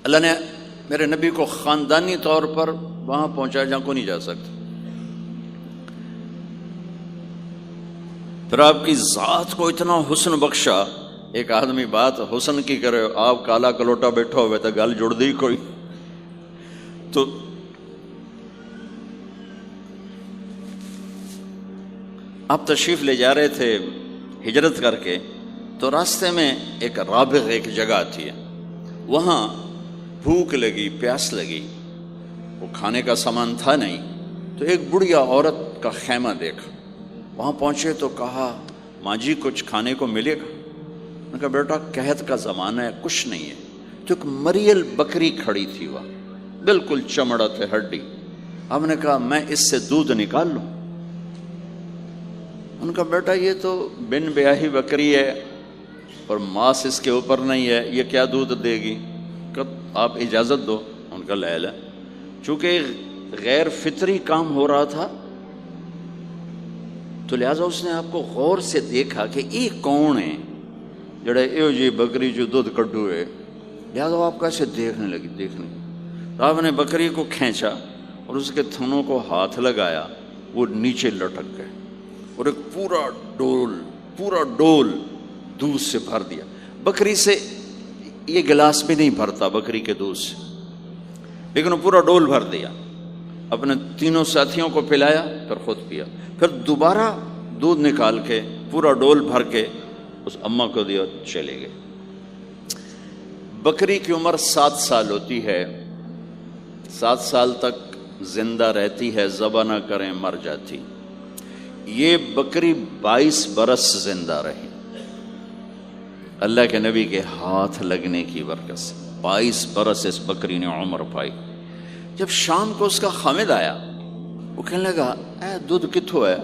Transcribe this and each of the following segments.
اللہ نے میرے نبی کو خاندانی طور پر وہاں پہنچایا جہاں کو نہیں جا سکتا. پھر آپ کی ذات کو اتنا حسن بخشا. ایک آدمی بات حسن کی کرے، آپ کالا کلوٹا بیٹھا ہوئے تو گل جڑ دی کوئی. تو آپ تشریف لے جا رہے تھے ہجرت کر کے، تو راستے میں ایک رابغ ایک جگہ آتی ہے، وہاں بھوک لگی، پیاس لگی، وہ کھانے کا سامان تھا نہیں، تو ایک بڑھیا عورت کا خیمہ دیکھا. وہاں پہنچے تو کہا ماں جی کچھ کھانے کو ملے گا؟ میں نے کہا بیٹا قحط کا زمانہ ہے، کچھ نہیں ہے. تو ایک مریل بکری کھڑی تھی، وہ بالکل چمڑت ہڈی. ہم نے کہا میں اس سے دودھ نکال لوں؟ ان کا بیٹا یہ تو بن بیاہی بکری ہے اور ماس اس کے اوپر نہیں ہے، یہ کیا دودھ دے گی؟ کہ آپ اجازت دو. ان کا لے لے. چونکہ غیر فطری کام ہو رہا تھا تو لہٰذا اس نے آپ کو غور سے دیکھا کہ یہ کون ہے جڑا ایو جی بکری جو دودھ کڈو ہے. لہٰذا آپ کیسے دیکھنے لگی. تو آپ نے بکری کو کھینچا اور اس کے تھنوں کو ہاتھ لگایا، وہ نیچے لٹک گئے اور ایک پورا ڈول دودھ سے بھر دیا. بکری سے یہ گلاس بھی نہیں بھرتا بکری کے دودھ سے، لیکن وہ پورا ڈول بھر دیا. اپنے تینوں ساتھیوں کو پلایا، پھر خود پیا. پھر دوبارہ دودھ نکال کے پورا ڈول بھر کے اس اماں کو دیا، چلے گئے. بکری کی عمر 7 سال ہوتی ہے، 7 سال تک زندہ رہتی ہے، ذبح نہ کریں مر جاتی. یہ بکری 22 برس زندہ رہی اللہ کے نبی کے ہاتھ لگنے کی برکت سے. 22 برس اس بکری نے عمر پائی. جب شام کو اس کا خامد آیا، وہ کہنے لگا اے دودھ کتھوں ہے؟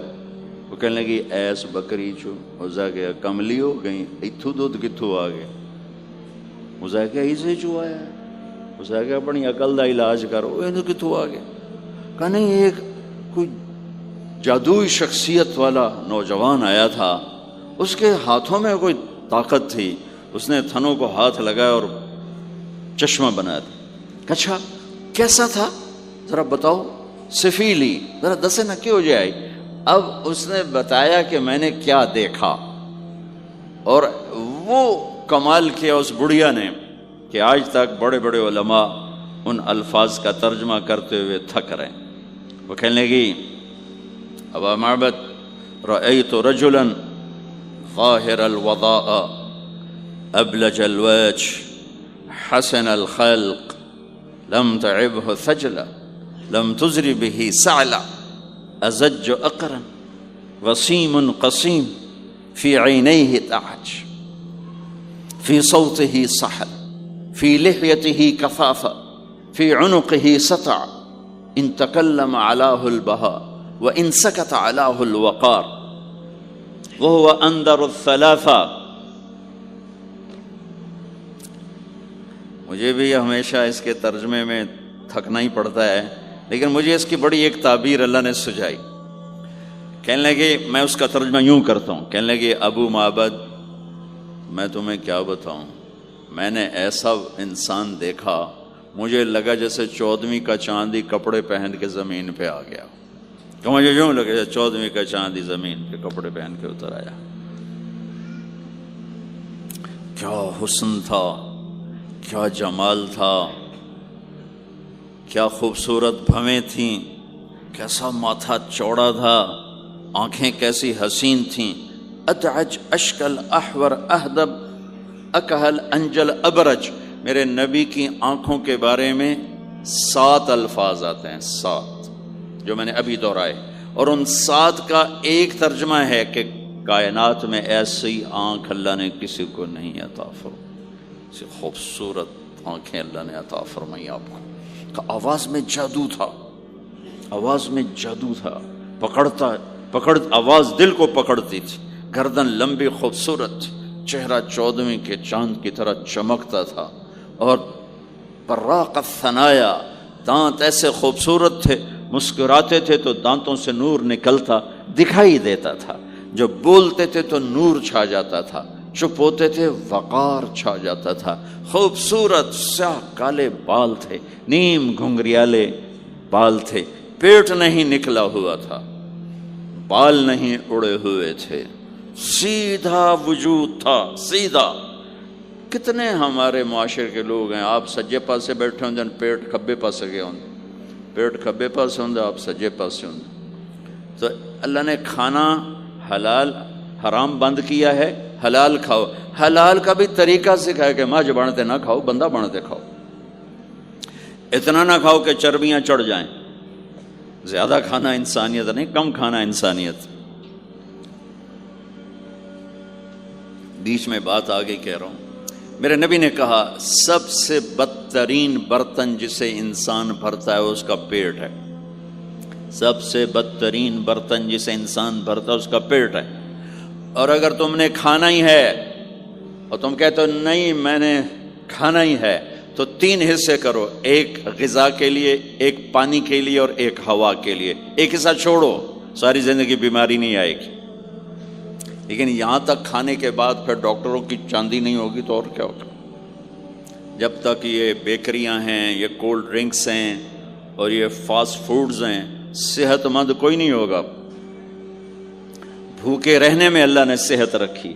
وہ کہنے لگی ایس بکری چو. اسا کہ کملی ہو گئی، اتھو دودھ کتھوں آ گیا؟ اسا کہ ایسے چو آیا ہے. اسا کہ اپنی عقل دا علاج کرو، یہ کتھوں آ گیا؟ کہ نہیں، ایک کوئی جادوئی شخصیت والا نوجوان آیا تھا، اس کے ہاتھوں میں کوئی طاقت تھی، اس نے تھنوں کو ہاتھ لگایا اور چشمہ بنا دیا. اچھا کیسا تھا ذرا بتاؤ، سفیلی ذرا دسے نہ کیوں جائے. اب اس نے بتایا کہ میں نے کیا دیکھا، اور وہ کمال کیا اس بڑھیا نے کہ آج تک بڑے بڑے علماء ان الفاظ کا ترجمہ کرتے ہوئے تھک رہے ہیں. وہ کہنے لگی ابا معبد رأيت رجلا ظاهر الوضاء أبلج الوجه حسن الخلق لم تعبه ثجلة لم تزر به سعلة أزج أقرا وسيم قصيم في عينيه تعج في صوته صحل في لحيته كثافة في عنقه سطع إن تكلم علاه البهاء وإن سكت علاه الوقار وهو أندر الثلاثة. مجھے بھی ہمیشہ اس کے ترجمے میں تھکنا ہی پڑتا ہے، لیکن مجھے اس کی بڑی ایک تعبیر اللہ نے سجائی. کہنے لگے، میں اس کا ترجمہ یوں کرتا ہوں، کہنے لگے ابو معبد میں تمہیں کیا بتاؤں، میں نے ایسا انسان دیکھا مجھے لگا جیسے 14ویں کا چاندی کپڑے پہن کے زمین پہ آ گیا. تو مجھے یوں لگا جیسے 14ویں کا چاندی زمین پہ کپڑے پہن کے اتر آیا. کیا حسن تھا، کیا جمال تھا، کیا خوبصورت بھویں تھیں، کیسا ماتھا چوڑا تھا، آنکھیں کیسی حسین تھیں. ادعج اشکل احور اہدب اکہل انجل ابرج. میرے نبی کی آنکھوں کے بارے میں 7 الفاظ آتے ہیں، 7 جو میں نے ابھی دہرائے، اور ان 7 کا ایک ترجمہ ہے کہ کائنات میں ایسی آنکھ اللہ نے کسی کو نہیں عطا فرمائی، ایسی خوبصورت آنکھیں اللہ نے عطا فرمائی آپ کو. آواز میں جادو تھا، آواز میں جادو تھا، پکڑ آواز دل کو پکڑتی تھی. گردن لمبی خوبصورت تھی، چہرہ 14ویں کے چاند کی طرح چمکتا تھا، اور براق الثنایا، دانت ایسے خوبصورت تھے، مسکراتے تھے تو دانتوں سے نور نکلتا دکھائی دیتا تھا، جب بولتے تھے تو نور چھا جاتا تھا. چپ ہوتے تھے وقار چھا جاتا تھا، خوبصورت سیاہ کالے بال تھے، نیم گھنگریالے بال تھے، پیٹ نہیں نکلا ہوا تھا، بال نہیں اڑے ہوئے تھے، سیدھا وجود تھا، سیدھا۔ کتنے ہمارے معاشرے کے لوگ ہیں، آپ سجے پاسے بیٹھے ہوں جن پیٹ کھبے پاسے گئے ہوں، پیٹ کھبے پاسے ہوں آپ سجے پاسے ہوں۔ تو اللہ نے کھانا حلال حرام بند کیا ہے، حلال کھاؤ، حلال کا بھی طریقہ سکھایا کہ ماں بنتے نہ کھاؤ، بندہ بنتے کھاؤ، اتنا نہ کھاؤ کہ چربیاں چڑھ جائیں، زیادہ کھانا انسانیت نہیں، کم کھانا انسانیت۔ بیچ میں بات آگے کہہ رہا ہوں، میرے نبی نے کہا سب سے بدترین برتن جسے انسان بھرتا ہے اس کا پیٹ ہے، سب سے بدترین برتن جسے انسان بھرتا ہے اس کا پیٹ ہے۔ اور اگر تم نے کھانا ہی ہے اور تم کہتے ہو نہیں میں نے کھانا ہی ہے، تو 3 حصے کرو، ایک غذا کے لیے، ایک پانی کے لیے اور ایک ہوا کے لیے، ایک حصہ چھوڑو، ساری زندگی بیماری نہیں آئے گی۔ لیکن یہاں تک کھانے کے بعد پھر ڈاکٹروں کی چاندی نہیں ہوگی تو اور کیا ہوگا؟ جب تک یہ بیکریاں ہیں، یہ کولڈ ڈرنکس ہیں اور یہ فاسٹ فوڈز ہیں، صحت مند کوئی نہیں ہوگا۔ بھوکے رہنے میں اللہ نے صحت رکھی،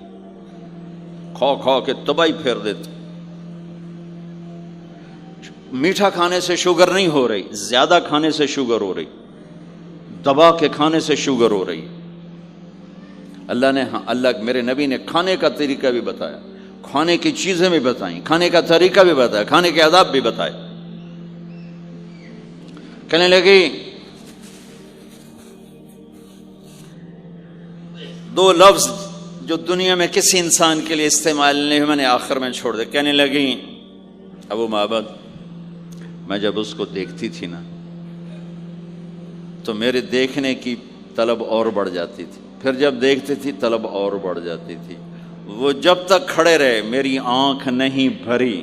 کھا کھا کے تباہی پھیر دیتے۔ میٹھا کھانے سے شوگر نہیں ہو رہی، زیادہ کھانے سے شوگر ہو رہی، دبا کے کھانے سے شوگر ہو رہی۔ اللہ میرے نبی نے کھانے کا طریقہ بھی بتایا، کھانے کی چیزیں بھی بتائیں، کھانے کا طریقہ بھی بتایا، کھانے کے آداب بھی بتائے۔ کہنے لگی 2 لفظ جو دنیا میں کسی انسان کے لیے استعمال نہیں ہوئے، میں نے آخر میں چھوڑ دے۔ کہنے لگی ابو معبد، میں جب اس کو دیکھتی تھی نا تو میرے دیکھنے کی طلب اور بڑھ جاتی تھی، پھر جب دیکھتی تھی طلب اور بڑھ جاتی تھی۔ وہ جب تک کھڑے رہے میری آنکھ نہیں بھری۔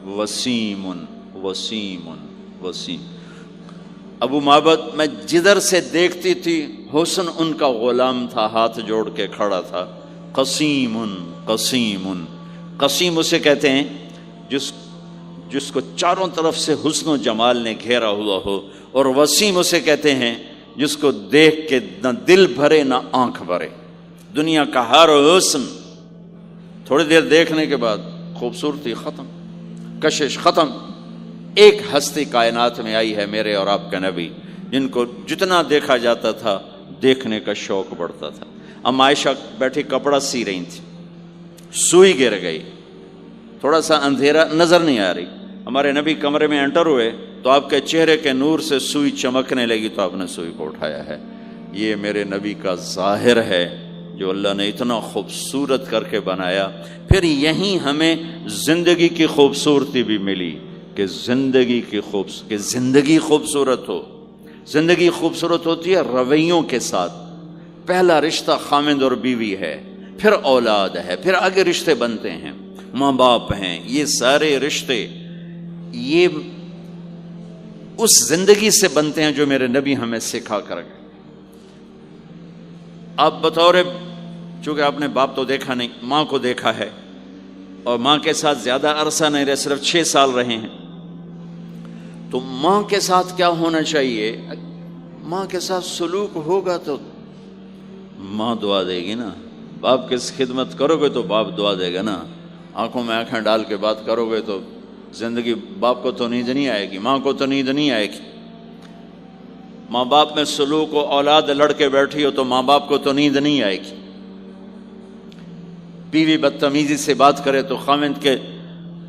وسیم وسیم وسیم۔ ابو معبد میں جدھر سے دیکھتی تھی حسن ان کا غلام تھا، ہاتھ جوڑ کے کھڑا تھا۔ قسیم قسیم قسیم اسے کہتے ہیں جس کو چاروں طرف سے حسن و جمال نے گھیرا ہوا ہو، اور وسیم اسے کہتے ہیں جس کو دیکھ کے نہ دل بھرے نہ آنکھ بھرے۔ دنیا کا ہر حسن تھوڑی دیر دیکھنے کے بعد خوبصورتی ختم، کشش ختم۔ ایک ہستی کائنات میں آئی ہے میرے اور آپ کا نبی، جن کو جتنا دیکھا جاتا تھا دیکھنے کا شوق بڑھتا تھا۔ ام عائشہ بیٹھی کپڑا سی رہی تھی، سوئی گر گئی، تھوڑا سا اندھیرا نظر نہیں آ رہی۔ ہمارے نبی کمرے میں انٹر ہوئے تو آپ کے چہرے کے نور سے سوئی چمکنے لگی تو آپ نے سوئی کو اٹھایا ہے۔ یہ میرے نبی کا ظاہر ہے جو اللہ نے اتنا خوبصورت کر کے بنایا۔ پھر یہیں ہمیں زندگی کی خوبصورتی بھی ملی کہ زندگی خوبصورت ہو۔ زندگی خوبصورت ہوتی ہے رویوں کے ساتھ۔ پہلا رشتہ خامند اور بیوی ہے، پھر اولاد ہے، پھر آگے رشتے بنتے ہیں، ماں باپ ہیں، یہ سارے رشتے یہ اس زندگی سے بنتے ہیں جو میرے نبی ہمیں سکھا کر گئے۔ آپ بطور، چونکہ آپ نے باپ تو دیکھا نہیں، ماں کو دیکھا ہے، اور ماں کے ساتھ زیادہ عرصہ نہیں رہے، صرف 6 سال رہے ہیں، تو ماں کے ساتھ کیا ہونا چاہیے؟ ماں کے ساتھ سلوک ہوگا تو ماں دعا دے گی نا۔ باپ کی خدمت کرو گے تو باپ دعا دے گا نا۔ آنکھوں میں آنکھیں ڈال کے بات کرو گے تو زندگی، باپ کو تو نیند نہیں آئے گی، ماں کو تو نیند نہیں آئے گی۔ ماں باپ میں سلوک و اولاد لڑ کے بیٹھی ہو تو ماں باپ کو تو نیند نہیں آئے گی۔ بیوی بدتمیزی سے بات کرے تو خامند کے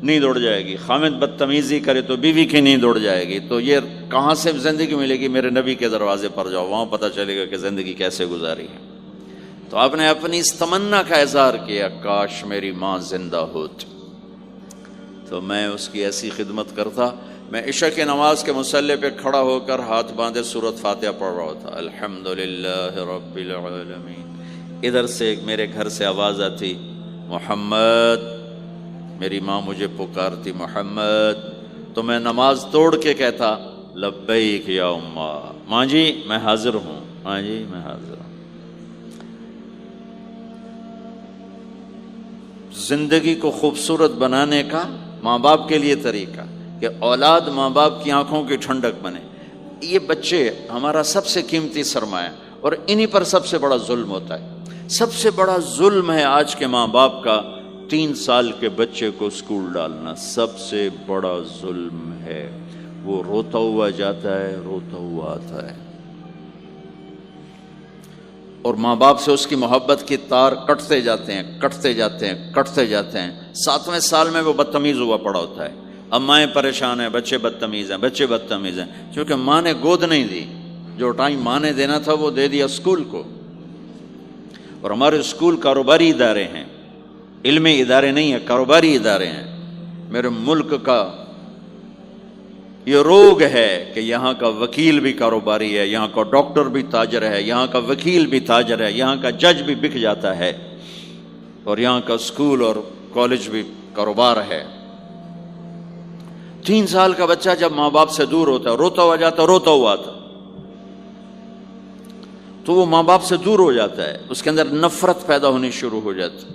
نیند اڑ جائے گی، خامند بدتمیزی کرے تو بیوی کی نیند اڑ جائے گی۔ تو یہ کہاں سے زندگی ملے گی؟ میرے نبی کے دروازے پر جاؤ، وہاں پتہ چلے گا کہ زندگی کیسے گزاری ہے۔ تو آپ نے اپنی اس تمنا کا اظہار کیا، کاش میری ماں زندہ ہوتی تو میں اس کی ایسی خدمت کرتا۔ میں عشاء کی نماز کے مصلی پہ کھڑا ہو کر ہاتھ باندھے سورۃ فاتحہ پڑھ رہا تھا، الحمدللہ رب العالمین۔ ادھر سے میرے گھر سے آواز آتی، محمد۔ میری ماں مجھے پکارتی، محمد۔ تو میں نماز توڑ کے کہتا، لبیک یا اماں، ماں جی میں حاضر ہوں، ماں جی میں حاضر ہوں۔ زندگی کو خوبصورت بنانے کا ماں باپ کے لیے طریقہ کہ اولاد ماں باپ کی آنکھوں کی ٹھنڈک بنے. یہ بچے ہمارا سب سے قیمتی سرمایہ، اور انہی پر سب سے بڑا ظلم ہوتا ہے. سب سے بڑا ظلم ہے آج کے ماں باپ کا 3 سال کے بچے کو اسکول ڈالنا. سب سے بڑا ظلم ہے. وہ روتا ہوا جاتا ہے، روتا ہوا آتا ہے، اور ماں باپ سے اس کی محبت کی تار کٹتے جاتے ہیں، کٹتے جاتے ہیں، کٹتے جاتے ہیں. 7ویں سال میں وہ بدتمیز ہوا پڑا ہوتا ہے. اب مائیں پریشان ہیں، بچے بدتمیز ہیں، بچے بدتمیز ہیں، کیونکہ ماں نے گود نہیں دی. جو ٹائم ماں نے دینا تھا وہ دے دیا اسکول کو. اور ہمارے اسکول کاروباری ادارے ہیں، علمی ادارے نہیں ہیں، کاروباری ادارے ہیں. میرے ملک کا یہ روگ ہے کہ یہاں کا وکیل بھی کاروباری ہے، یہاں کا ڈاکٹر بھی تاجر ہے، یہاں کا وکیل بھی تاجر ہے، یہاں کا جج بھی بک جاتا ہے، اور یہاں کا اسکول اور کالج بھی کاروبار ہے. 3 سال کا بچہ جب ماں باپ سے دور ہوتا ہے، روتا ہوا جاتا، روتا ہوا آتا، تو وہ ماں باپ سے دور ہو جاتا ہے. اس کے اندر نفرت پیدا ہونی شروع ہو جاتی.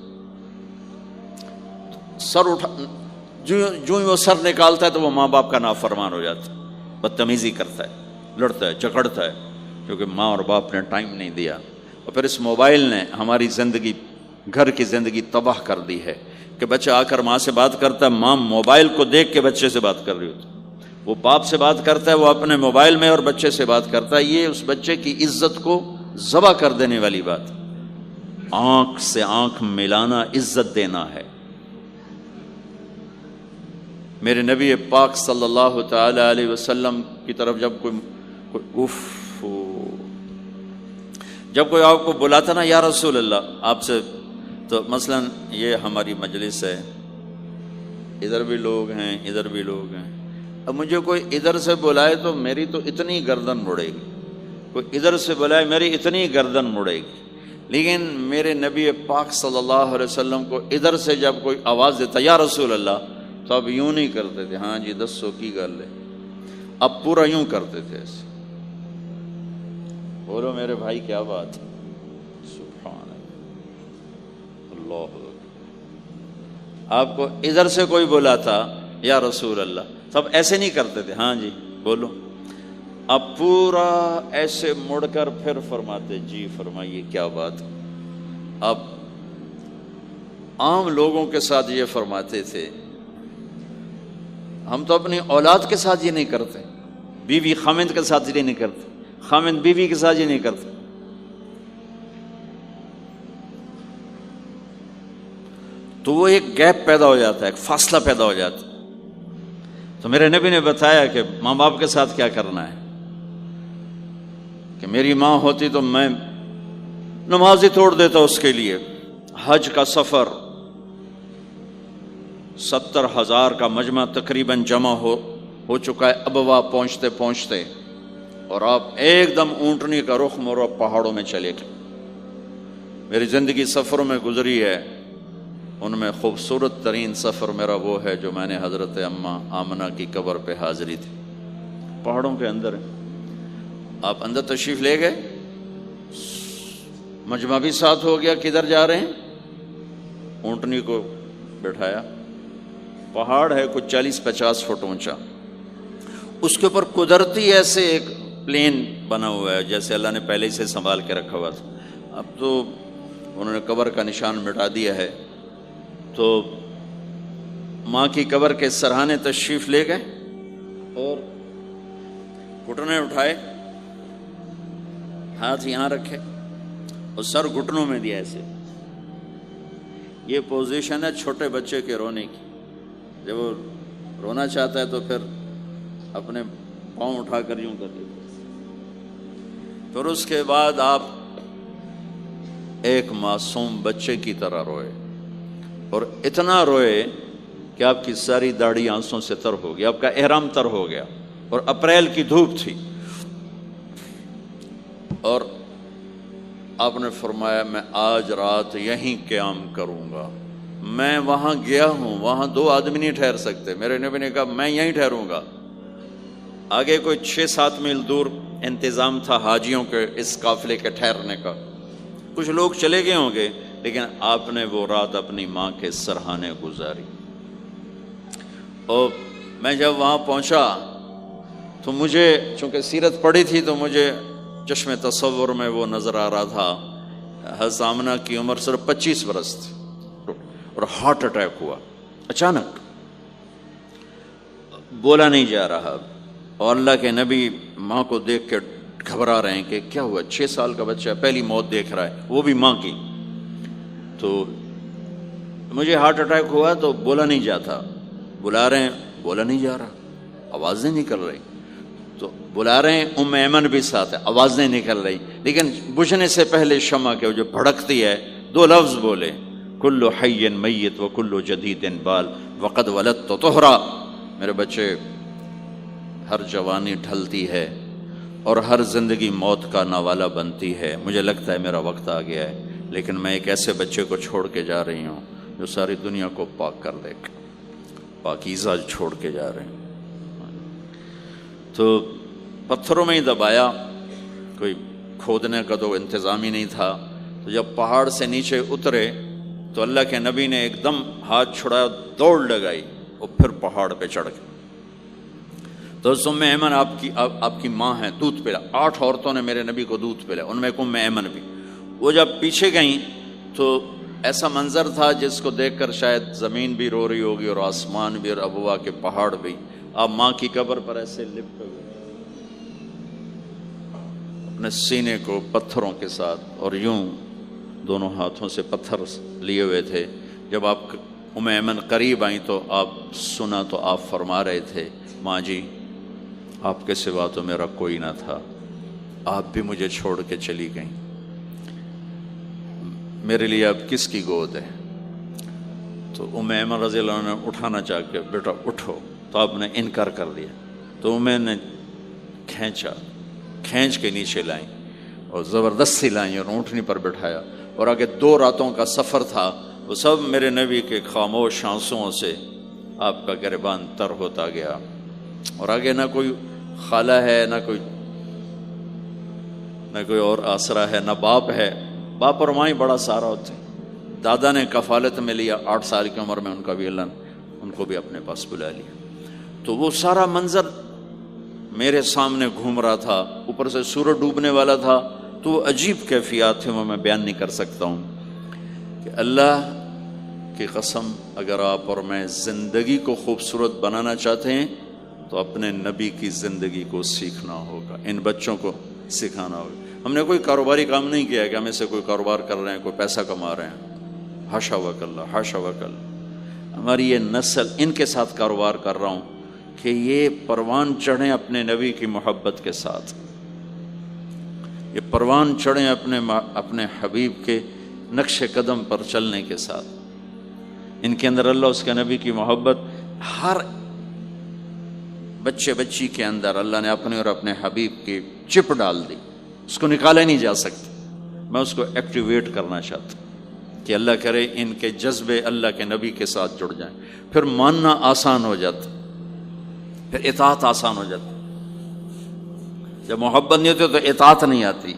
سر اٹھا جو ہی وہ سر نکالتا ہے تو وہ ماں باپ کا نافرمان ہو جاتا ہے، بدتمیزی کرتا ہے، لڑتا ہے، جھگڑتا ہے، کیونکہ ماں اور باپ نے ٹائم نہیں دیا. اور پھر اس موبائل نے ہماری زندگی، گھر کی زندگی تباہ کر دی ہے کہ بچہ آ کر ماں سے بات کرتا ہے، ماں موبائل کو دیکھ کے بچے سے بات کر رہی ہوتی. وہ باپ سے بات کرتا ہے، وہ اپنے موبائل میں، اور بچے سے بات کرتا ہے. یہ اس بچے کی عزت کو ذبح کر دینے والی بات. آنکھ سے آنکھ ملانا عزت دینا ہے. میرے نبی پاک صلی اللہ تعالی علیہ وسلم کی طرف جب کوئی آپ کو بلاتا نا، یا رسول اللہ آپ سے، تو مثلا یہ ہماری مجلس ہے، ادھر بھی لوگ ہیں، ادھر بھی لوگ ہیں. اب مجھے کوئی ادھر سے بلائے تو میری تو اتنی گردن مڑے گی، کوئی ادھر سے بلائے میری اتنی گردن مڑے گی. لیکن میرے نبی پاک صلی اللہ علیہ وسلم کو ادھر سے جب کوئی آواز دیتا یا رسول اللہ، تو اب یوں نہیں کرتے تھے، ہاں جی دسو کی گل ہے. اب پورا یوں کرتے تھے ایسے. بولو میرے بھائی کیا بات ہے، سبحان اللہ. آپ کو ادھر سے کوئی بلاتا یا رسول اللہ، تب ایسے نہیں کرتے تھے، ہاں جی بولو. اب پورا ایسے مڑ کر پھر فرماتے، جی فرمائیے کیا بات. اب عام لوگوں کے ساتھ یہ فرماتے تھے. ہم تو اپنی اولاد کے ساتھ یہ نہیں کرتے، بیوی خامند کے ساتھ یہ نہیں کرتے، خامند بیوی کے ساتھ یہ نہیں کرتے. تو وہ ایک گیپ پیدا ہو جاتا ہے، ایک فاصلہ پیدا ہو جاتا ہے. تو میرے نبی نے بتایا کہ ماں باپ کے ساتھ کیا کرنا ہے. کہ میری ماں ہوتی تو میں نماز ہی توڑ دیتا اس کے لیے. حج کا سفر 70,000 کا مجمع تقریباً جمع ہو چکا ہے ابوا پہنچتے پہنچتے، اور آپ ایک دم اونٹنی کا رخ موڑو، پہاڑوں میں چلے گئے. میری زندگی سفروں میں گزری ہے، ان میں خوبصورت ترین سفر میرا وہ ہے جو میں نے حضرت اماں آمنہ کی قبر پہ حاضری تھی. پہاڑوں کے اندر آپ اندر تشریف لے گئے، مجمع بھی ساتھ ہو گیا. کدھر جا رہے ہیں؟ اونٹنی کو بٹھایا. پہاڑ ہے کچھ 40-50 فٹ اونچا، اس کے اوپر قدرتی ایسے ایک پلین بنا ہوا ہے جیسے اللہ نے پہلے سے سنبھال کے رکھا ہوا تھا. اب تو انہوں نے قبر کا نشان مٹا دیا ہے. تو ماں کی قبر کے سرہانے تشریف لے گئے اور گھٹنے اٹھائے، ہاتھ یہاں رکھے اور سر گھٹنوں میں دیا ایسے. یہ پوزیشن ہے چھوٹے بچے کے رونے کی. جب وہ رونا چاہتا ہے تو پھر اپنے پاؤں اٹھا کر یوں کر دیتے. پھر اس کے بعد آپ ایک معصوم بچے کی طرح روئے، اور اتنا روئے کہ آپ کی ساری داڑھی آنسوں سے تر ہو گیا، آپ کا احرام تر ہو گیا، اور اپریل کی دھوپ تھی. اور آپ نے فرمایا میں آج رات یہیں قیام کروں گا. میں وہاں گیا ہوں، وہاں 2 آدمی نہیں ٹھہر سکتے. میرے نبی نے کہا میں یہیں ٹھہروں گا. آگے کوئی 6-7 میل دور انتظام تھا حاجیوں کے اس قافلے کے ٹھہرنے کا. کچھ لوگ چلے گئے ہوں گے، لیکن آپ نے وہ رات اپنی ماں کے سرہانے گزاری۔ اور میں جب وہاں پہنچا تو مجھے چونکہ سیرت پڑھی تھی تو مجھے چشم تصور میں وہ نظر آ رہا تھا، حضرت آمنہ کی عمر صرف 25 برس تھی اور ہارٹ اٹیک ہوا اچانک، بولا نہیں جا رہا، اور اللہ کے نبی ماں کو دیکھ کے گھبرا رہے ہیں کہ کیا ہوا، 6 سال کا بچہ پہلی موت دیکھ رہا ہے، وہ بھی ماں کی۔ تو مجھے ہارٹ اٹیک ہوا تو بولا نہیں جاتا، بلا رہے ہیں بولا نہیں جا رہا، آواز نہیں نکل رہی، تو بلا رہے ہیں ام ایمن بھی ساتھ ہے، آواز نہیں نکل رہی، لیکن بجھنے سے پہلے شمع کے جو بھڑکتی ہے 2 لفظ بولے، کل حی میت و کل جدید بال وقد ولدت طہرا۔ میرے بچے، ہر جوانی ڈھلتی ہے اور ہر زندگی موت کا نوالا بنتی ہے، مجھے لگتا ہے میرا وقت آ گیا ہے، لیکن میں ایک ایسے بچے کو چھوڑ کے جا رہی ہوں جو ساری دنیا کو پاک کر دے گا، پاکیزہ چھوڑ کے جا رہے ہیں۔ تو پتھروں میں ہی دبایا، کوئی کھودنے کا تو انتظام ہی نہیں تھا، تو جب پہاڑ سے نیچے اترے تو اللہ کے نبی نے ایک دم ہاتھ چھڑایا، دوڑ لگائی اور پھر پہاڑ پہ چڑھ گئے۔ تو ام ایمن آپ کی ماں ہیں، دودھ پلا، 8 عورتوں نے میرے نبی کو دودھ پلا، ان میں ایک ام ایمن بھی۔ وہ جب پیچھے گئیں تو ایسا منظر تھا جس کو دیکھ کر شاید زمین بھی رو رہی ہوگی اور آسمان بھی اور ابوا کے پہاڑ بھی۔ آپ ماں کی قبر پر ایسے لپٹے ہوئے اپنے سینے کو پتھروں کے ساتھ اور یوں دونوں ہاتھوں سے پتھر لیے ہوئے تھے۔ جب آپ ام ایمن قریب آئیں تو آپ سنا تو آپ فرما رہے تھے، ماں جی آپ کے سوا تو میرا کوئی نہ تھا، آپ بھی مجھے چھوڑ کے چلی گئیں، میرے لیے اب کس کی گود ہے؟ تو ام ایمن رضی اللہ عنہ نے اٹھانا چاہ کے، بیٹا اٹھو، تو آپ نے انکار کر دیا۔ تو میں نے کھینچ کے نیچے لائیں اور زبردستی لائیں اور اونٹنی پر بٹھایا، اور آگے 2 راتوں کا سفر تھا، وہ سب میرے نبی کے خاموش آنسوؤں سے آپ کا گریبان تر ہوتا گیا۔ اور آگے نہ کوئی خالہ ہے، نہ کوئی اور آسرا ہے، نہ باپ ہے، باپ اور ماں ہی بڑا سہارا ہوتے ہیں۔ دادا نے کفالت میں لیا 8 سال کی عمر میں، ان کا بھی اللہ نے ان کو بھی اپنے پاس بلا لیا۔ تو وہ سارا منظر میرے سامنے گھوم رہا تھا، اوپر سے سورج ڈوبنے والا تھا، تو وہ عجیب کیفیات تھے، وہ میں بیان نہیں کر سکتا ہوں کہ اللہ کی قسم اگر آپ اور میں زندگی کو خوبصورت بنانا چاہتے ہیں تو اپنے نبی کی زندگی کو سیکھنا ہوگا، ان بچوں کو سکھانا ہوگا۔ ہم نے کوئی کاروباری کام نہیں کیا ہے کہ ہم اسے کوئی کاروبار کر رہے ہیں، کوئی پیسہ کما رہے ہیں، حاشا وکلا حاشا وکلا۔ ہماری یہ نسل، ان کے ساتھ کاروبار کر رہا ہوں کہ یہ پروان چڑھیں اپنے نبی کی محبت کے ساتھ، یہ پروان چڑھیں اپنے حبیب کے نقش قدم پر چلنے کے ساتھ۔ ان کے اندر اللہ اس کے نبی کی محبت، ہر بچے بچی کے اندر اللہ نے اپنے اور اپنے حبیب کی چپ ڈال دی، اس کو نکالا نہیں جا سکتا۔ میں اس کو ایکٹیویٹ کرنا چاہتا ہوں کہ اللہ کرے ان کے جذبے اللہ کے نبی کے ساتھ جڑ جائیں، پھر ماننا آسان ہو جاتا، پھر اطاعت آسان ہو جاتی۔ جب محبت نہیں ہوتی تو اطاعت نہیں آتی۔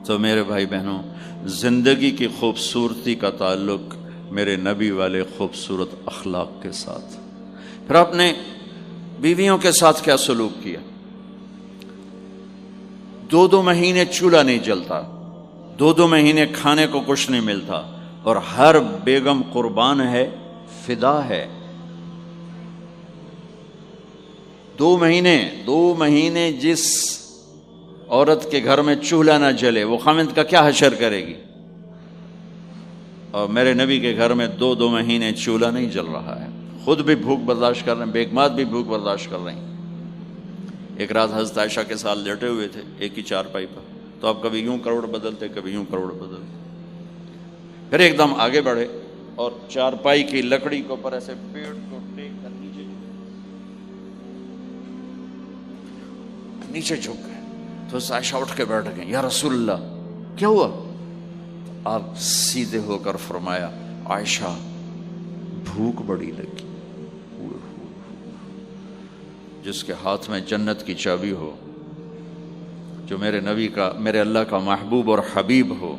تو میرے بھائی بہنوں، زندگی کی خوبصورتی کا تعلق میرے نبی والے خوبصورت اخلاق کے ساتھ۔ پھر آپ نے بیویوں کے ساتھ کیا سلوک کیا؟ 2 مہینے چولہا نہیں جلتا، 2 مہینے کھانے کو کچھ نہیں ملتا، اور ہر بیگم قربان ہے، فدا ہے۔ 2 مہینے جس عورت کے گھر میں چولہا نہ جلے وہ خامند کا کیا حشر کرے گی؟ اور میرے نبی کے گھر میں 2 مہینے چولہا نہیں جل رہا ہے، خود بھی بھوک برداشت کر رہے ہیں، بیگمات بھی بھوک برداشت کر رہے ہیں۔ ایک رات حضرت عائشہ کے ساتھ لیٹے ہوئے تھے ایک ہی چارپائی پر، تو آپ کبھی یوں کروڑ بدلتے، کبھی یوں کروڑ بدلتے، پھر ایک دم آگے بڑھے اور چارپائی کی لکڑی کے اوپر ایسے پیٹ کو ٹیک کر نیچے جھک گئے۔ تو عائشہ اٹھ کے بیٹھ گئے، یا رسول اللہ کیا ہوا؟ آپ سیدھے ہو کر فرمایا، عائشہ بھوک بڑی لگی۔ جس کے ہاتھ میں جنت کی چابی ہو، جو میرے نبی کا، میرے اللہ کا محبوب اور حبیب ہو،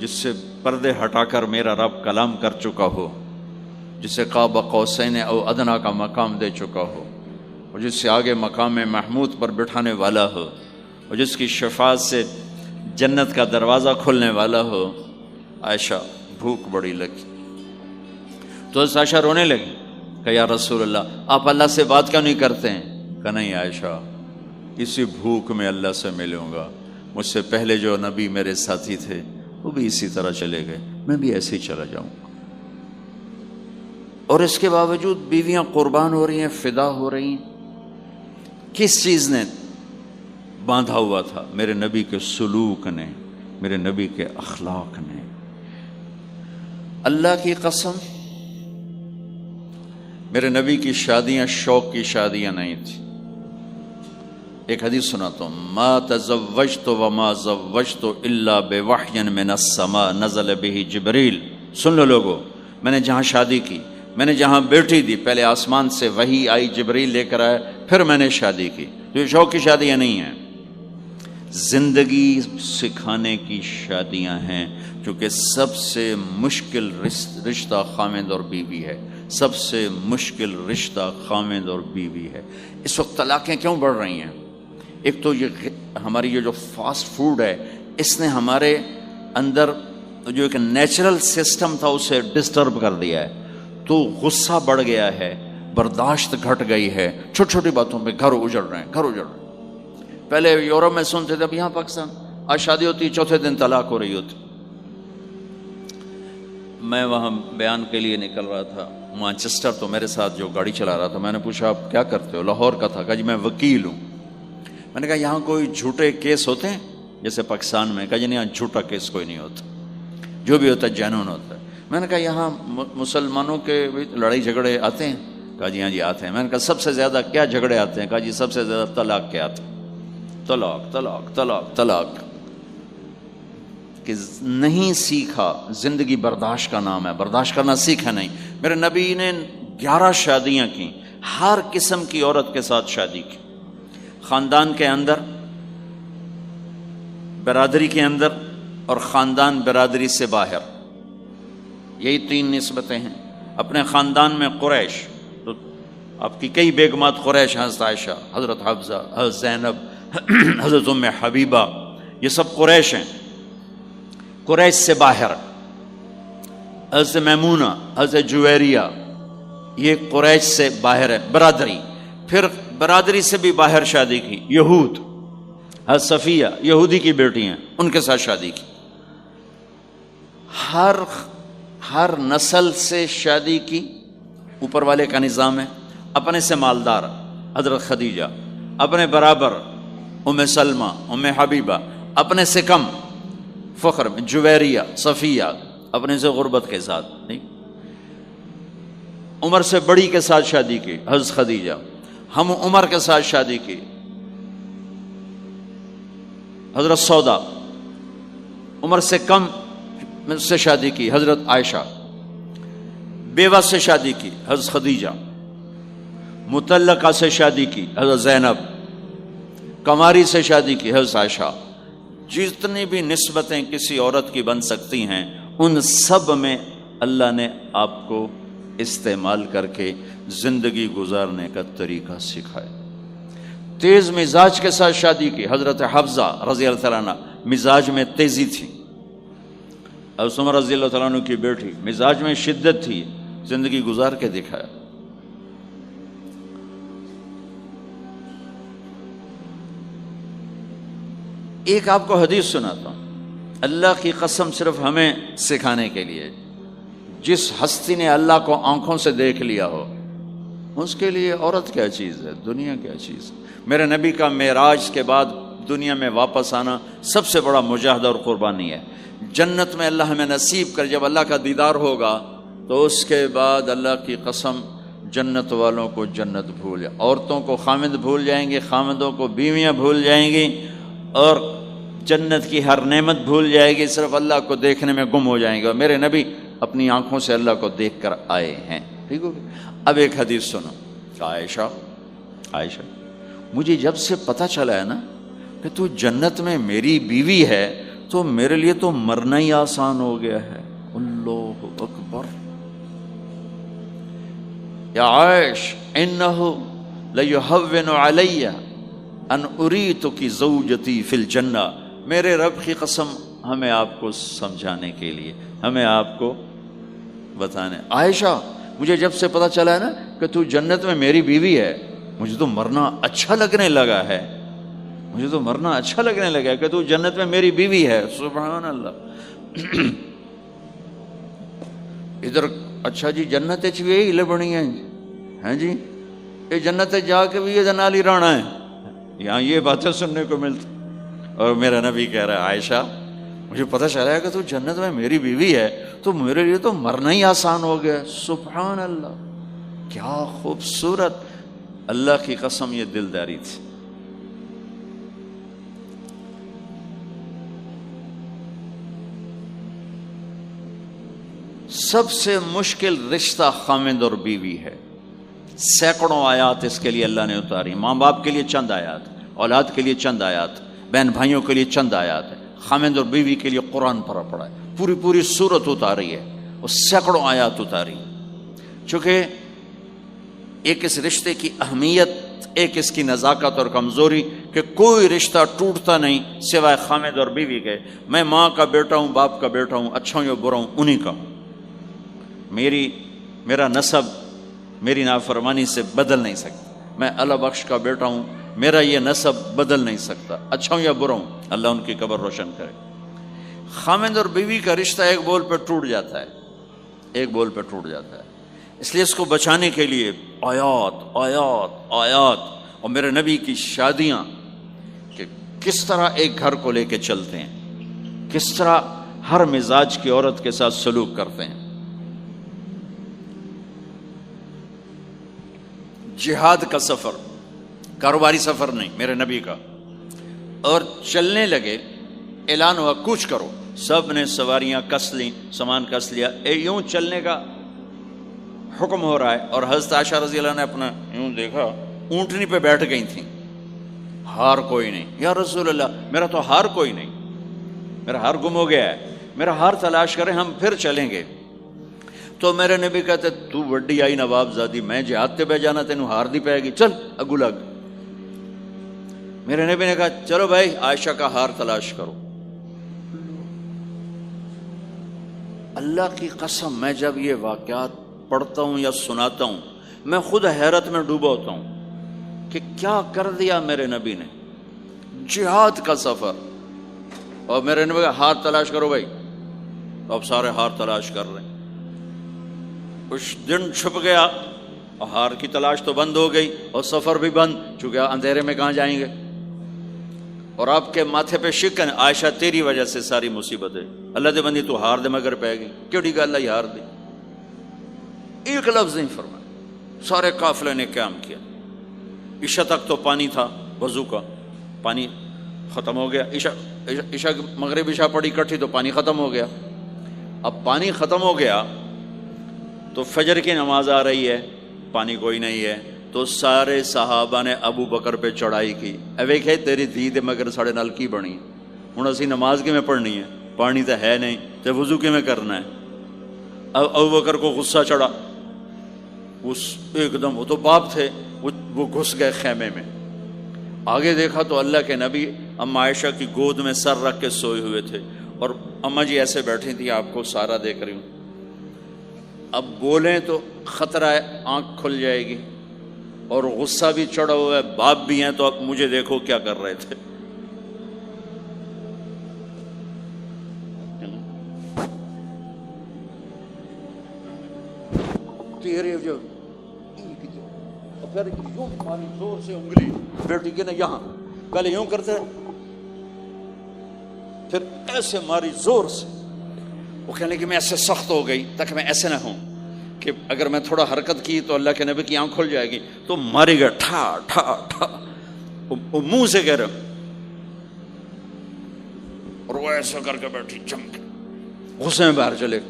جس سے پردے ہٹا کر میرا رب کلام کر چکا ہو، جسے قاب قوسین او ادنا کا مقام دے چکا ہو، اور جس سے آگے مقام محمود پر بٹھانے والا ہو، اور جس کی شفاعت سے جنت کا دروازہ کھلنے والا ہو۔ عائشہ بھوک بڑی لگی تو عائشہ رونے لگی کہ یا رسول اللہ آپ اللہ سے بات کیوں نہیں کرتے ہیں؟ کہ نہیں عائشہ، اسی بھوک میں اللہ سے ملوں گا، مجھ سے پہلے جو نبی میرے ساتھی تھے وہ بھی اسی طرح چلے گئے، میں بھی ایسے ہی چلا جاؤں گا۔ اور اس کے باوجود بیویاں قربان ہو رہی ہیں، فدا ہو رہی ہیں۔ کس چیز نے باندھا ہوا تھا؟ میرے نبی کے سلوک نے، میرے نبی کے اخلاق نے۔ اللہ کی قسم، میرے نبی کی شادیاں شوق کی شادیاں نہیں تھیں۔ ایک حدیث سناتا ہوں، ما تزوجت وما زوجت الا بوحی من السماء نزل به جبریل۔ سن لو لوگو، میں نے جہاں شادی کی، میں نے جہاں بیٹی دی، پہلے آسمان سے وحی آئی، جبریل لے کر آئے، پھر میں نے شادی کی۔ تو یہ شوق کی شادیاں نہیں ہیں، زندگی سکھانے کی شادیاں ہیں، کیونکہ سب سے مشکل رشتہ خامند اور بیوی ہے، سب سے مشکل رشتہ خامند اور بیوی ہے۔ اس وقت طلاقیں کیوں بڑھ رہی ہیں؟ ایک تو یہ ہماری یہ جو فاسٹ فوڈ ہے، اس نے ہمارے اندر جو ایک نیچرل سسٹم تھا اسے ڈسٹرب کر دیا ہے، تو غصہ بڑھ گیا ہے، برداشت گھٹ گئی ہے، چھوٹی چھوٹی باتوں پہ گھر اجڑ رہے ہیں، گھر اجڑ رہے ہیں۔ پہلے یورپ میں سنتے تھے، اب یہاں پاکستان آج شادی ہوتی، چوتھے دن طلاق ہو رہی ہوتی۔ میں وہاں بیان کے لیے نکل رہا تھا مانچسٹر، تو میرے ساتھ جو گاڑی چلا رہا تھا، میں نے پوچھا آپ کیا کرتے ہو؟ لاہور کا تھا۔ کہا جی میں وکیل ہوں۔ میں نے کہا یہاں کوئی جھوٹے کیس ہوتے ہیں جیسے پاکستان میں؟ کہا جی نہیں، یہاں جھوٹا کیس کوئی نہیں ہوتا، جو بھی ہوتا ہے جینون ہوتا ہے۔ میں نے کہا یہاں مسلمانوں کے لڑائی جھگڑے آتے ہیں؟ کہا جی ہاں جی آتے ہیں۔ میں نے کہا سب سے زیادہ کیا جھگڑے آتے ہیں؟ کہا جی سب سے زیادہ طلاق کے آتے ہیں، طلاق طلاق طلاق طلاق۔ کہ نہیں سیکھا، زندگی برداشت کا نام ہے، برداشت کرنا سیکھا نہیں۔ میرے نبی نے 11 شادیاں کی، ہر قسم کی عورت کے ساتھ شادی کی، خاندان کے اندر، برادری کے اندر، اور خاندان برادری سے باہر۔ یہی 3 نسبتیں ہیں۔ اپنے خاندان میں قریش، تو آپ کی کئی بیگمات قریش، حضرت عائشہ، حضرت حفصہ، حضرت زینب، حضرت ام حبیبہ، یہ سب قریش ہیں۔ قریش سے باہر حضرت میمونہ، حضرت جویریہ، یہ قریش سے باہر ہے، برادری۔ پھر برادری سے بھی باہر شادی کی، یہود، حضرت صفیہ یہودی کی بیٹی ہیں، ان کے ساتھ شادی کی۔ ہر نسل سے شادی کی، اوپر والے کا نظام ہے۔ اپنے سے مالدار حضرت خدیجہ، اپنے برابر ام سلمہ، ام حبیبہ، اپنے سے کم فخر میں جویریہ، صفیہ، اپنے سے غربت کے ساتھ نہیں۔ عمر سے بڑی کے ساتھ شادی کی، حضرت خدیجہ۔ ہم عمر کے ساتھ شادی کی، حضرت سودا۔ عمر سے کم سے شادی کی، حضرت عائشہ۔ بیوہ سے شادی کی، حضرت خدیجہ۔ مطلقہ سے شادی کی، حضرت زینب۔ کماری سے شادی کی، حضرت عائشہ۔ جتنی بھی نسبتیں کسی عورت کی بن سکتی ہیں، ان سب میں اللہ نے آپ کو استعمال کر کے زندگی گزارنے کا طریقہ سکھایا۔ تیز مزاج کے ساتھ شادی کی، حضرت حفصہ رضی اللہ تعالیٰ عنہ، مزاج میں تیزی تھی۔ حضرت عمر رضی اللہ تعالیٰ عنہ کی بیٹی، مزاج میں شدت تھی، زندگی گزار کے دکھایا۔ ایک آپ کو حدیث سناتا ہوں، اللہ کی قسم صرف ہمیں سکھانے کے لیے۔ جس ہستی نے اللہ کو آنکھوں سے دیکھ لیا ہو، اس کے لیے عورت کیا چیز ہے، دنیا کیا چیز ہے۔ میرے نبی کا معراج کے بعد دنیا میں واپس آنا سب سے بڑا مجاہدہ اور قربانی ہے۔ جنت میں اللہ ہمیں نصیب کر، جب اللہ کا دیدار ہوگا تو اس کے بعد اللہ کی قسم جنت والوں کو جنت بھول جائے، عورتوں کو خامد بھول جائیں گے، خامدوں کو بیویاں بھول جائیں گی، اور جنت کی ہر نعمت بھول جائے گی، صرف اللہ کو دیکھنے میں گم ہو جائیں گے۔ اور میرے نبی اپنی آنکھوں سے اللہ کو دیکھ کر آئے ہیں، ٹھیک ہو گیا۔ اب ایک حدیث سنو، عائشہ مجھے جب سے پتہ چلا ہے نا کہ تو جنت میں میری بیوی ہے، تو میرے لیے تو مرنا ہی آسان ہو گیا ہے۔ اللہ اکبر۔ یا عائش انہ لیہون علی ان اریتک زوجتی فی الجنہ، میرے رب کی قسم ہمیں آپ کو سمجھانے کے لیے، ہمیں آپ کو بتانے، عائشہ مجھے جب سے پتا چلا ہے نا کہ تو جنت میں میری بیوی ہے، مجھے تو مرنا اچھا لگنے لگا ہے، مجھے تو مرنا اچھا لگنے لگا ہے کہ تو جنت میں میری بیوی ہے۔ سبحان اللہ۔ ادھر اچھا جی جنت بھی یہی لبنی ہے جی، یہ جنت جا کے بھی یہ نال ہی رہنا ہے، یہاں یہ باتیں سننے کو ملتی۔ اور میرا نبی کہہ رہا ہے عائشہ مجھے پتہ چلا ہے کہ تو جنت میں میری بیوی ہے، تو میرے لیے تو مرنا ہی آسان ہو گیا۔ سبحان اللہ، کیا خوبصورت، اللہ کی قسم یہ دلداری تھی۔ سب سے مشکل رشتہ خاوند اور بیوی ہے، سینکڑوں آیات اس کے لیے اللہ نے اتاری، ماں باپ کے لیے چند آیات، اولاد کے لیے چند آیات، بہن بھائیوں کے لیے چند آیات ہے، خاوند اور بیوی کے لیے قرآن پڑھا ہے، پوری سورت اتاری ہے اور سینکڑوں آیات اتاری، چونکہ ایک اس رشتے کی اہمیت، ایک اس کی نزاکت اور کمزوری کہ کوئی رشتہ ٹوٹتا نہیں سوائے خاوند اور بیوی کے۔ میں ماں کا بیٹا ہوں، باپ کا بیٹا ہوں، اچھا ہوں یا برا ہوں، انہی کا ہوں، میرا نسب میری نافرمانی سے بدل نہیں سکتا، میں اللہ بخش کا بیٹا ہوں، میرا یہ نسب بدل نہیں سکتا، اچھا ہوں یا برا ہوں، اللہ ان کی قبر روشن کرے۔ خاوند اور بیوی کا رشتہ ایک بول پہ ٹوٹ جاتا ہے، ایک بول پہ ٹوٹ جاتا ہے، اس لیے اس کو بچانے کے لیے آیات آیات آیات، اور میرے نبی کی شادیاں کہ کس طرح ایک گھر کو لے کے چلتے ہیں، کس طرح ہر مزاج کی عورت کے ساتھ سلوک کرتے ہیں۔ جہاد کا سفر، کاروباری سفر نہیں، میرے نبی کا، اور چلنے لگے، اعلان ہوا کوچ کرو، سب نے سواریاں کس لیں، سامان کس لیا، یوں چلنے کا حکم ہو رہا ہے، اور حضرت عائشہ رضی اللہ نے اپنا یوں دیکھا، اونٹنی پہ بیٹھ گئی تھیں، ہار کوئی نہیں، یا رسول اللہ میرا تو ہار کوئی نہیں، میرا ہار گم ہو گیا ہے، میرا ہار تلاش کریں، ہم پھر چلیں گے۔ تو میرے نبی کہتے تو وڈی آئی نواب زادی، میں جہاد تے بہ جانا، تینوں ہار دی پائے گی، چل اگو لگ۔ میرے نبی نے کہا چلو بھائی عائشہ کا ہار تلاش کرو۔ اللہ کی قسم میں جب یہ واقعات پڑھتا ہوں یا سناتا ہوں میں خود حیرت میں ڈوبا ہوتا ہوں کہ کیا کر دیا میرے نبی نے، جہاد کا سفر، اور میرے نبی کا ہار تلاش کرو بھائی، اب سارے ہار تلاش کر رہے ہیں۔ کچھ دن چھپ گیا اور ہار کی تلاش تو بند ہو گئی اور سفر بھی بند، چونکہ اندھیرے میں کہاں جائیں گے، اور آپ کے ماتھے پہ شکن، عائشہ تیری وجہ سے ساری مصیبت ہے، اللہ دے بندی تو ہار دے مگر پہ گئی، کیڑی گل ہے ہار دی، ایک لفظ نہیں فرمایا۔ سارے قافلے نے قیام کیا، عشاء تک تو پانی تھا وضو کا، پانی ختم ہو گیا، عشاء مغرب عشاء پڑی کٹھی تو پانی ختم ہو گیا۔ اب پانی ختم ہو گیا تو فجر کی نماز آ رہی ہے، پانی کوئی نہیں ہے، تو سارے صحابہ نے ابو بکر پہ چڑھائی کی، ویکھے تیری دھی دے مگر ساڑے نال کی بنی، ہن اسی نماز کی میں پڑھنی ہے، پانی تو ہے نہیں تو وضو کی میں کرنا ہے۔ اب ابو بکر کو غصہ چڑھا، اس ایک دم، وہ تو باپ تھے، وہ گھس گئے خیمے میں، آگے دیکھا تو اللہ کے نبی اما عائشہ کی گود میں سر رکھ کے سوئے ہوئے تھے، اور اما جی ایسے بیٹھی تھی، آپ کو سارا دیکھ رہی ہوں، اب بولیں تو خطرہ ہے آنکھ کھل جائے گی، اور غصہ بھی چڑھا ہوا ہے، باپ بھی ہیں، تو اب مجھے دیکھو کیا کر رہے تھے۔ تیرے جو پھر یوں ماری زور سے انگلی بیٹی کے نا یہاں، پہلے یوں کرتے پھر ایسے ماری زور سے، وہ کہنے کہ میں ایسے سخت ہو گئی تاکہ میں ایسے نہ ہوں کہ اگر میں تھوڑا حرکت کی تو اللہ کے نبی کی آنکھ کھل جائے گی، تو ماری گیا ٹھا ٹھا ٹھا، وہ منہ سے کہہ رہا، اور وہ ایسا کر کے بیٹھی چمک، غصے میں باہر چلے۔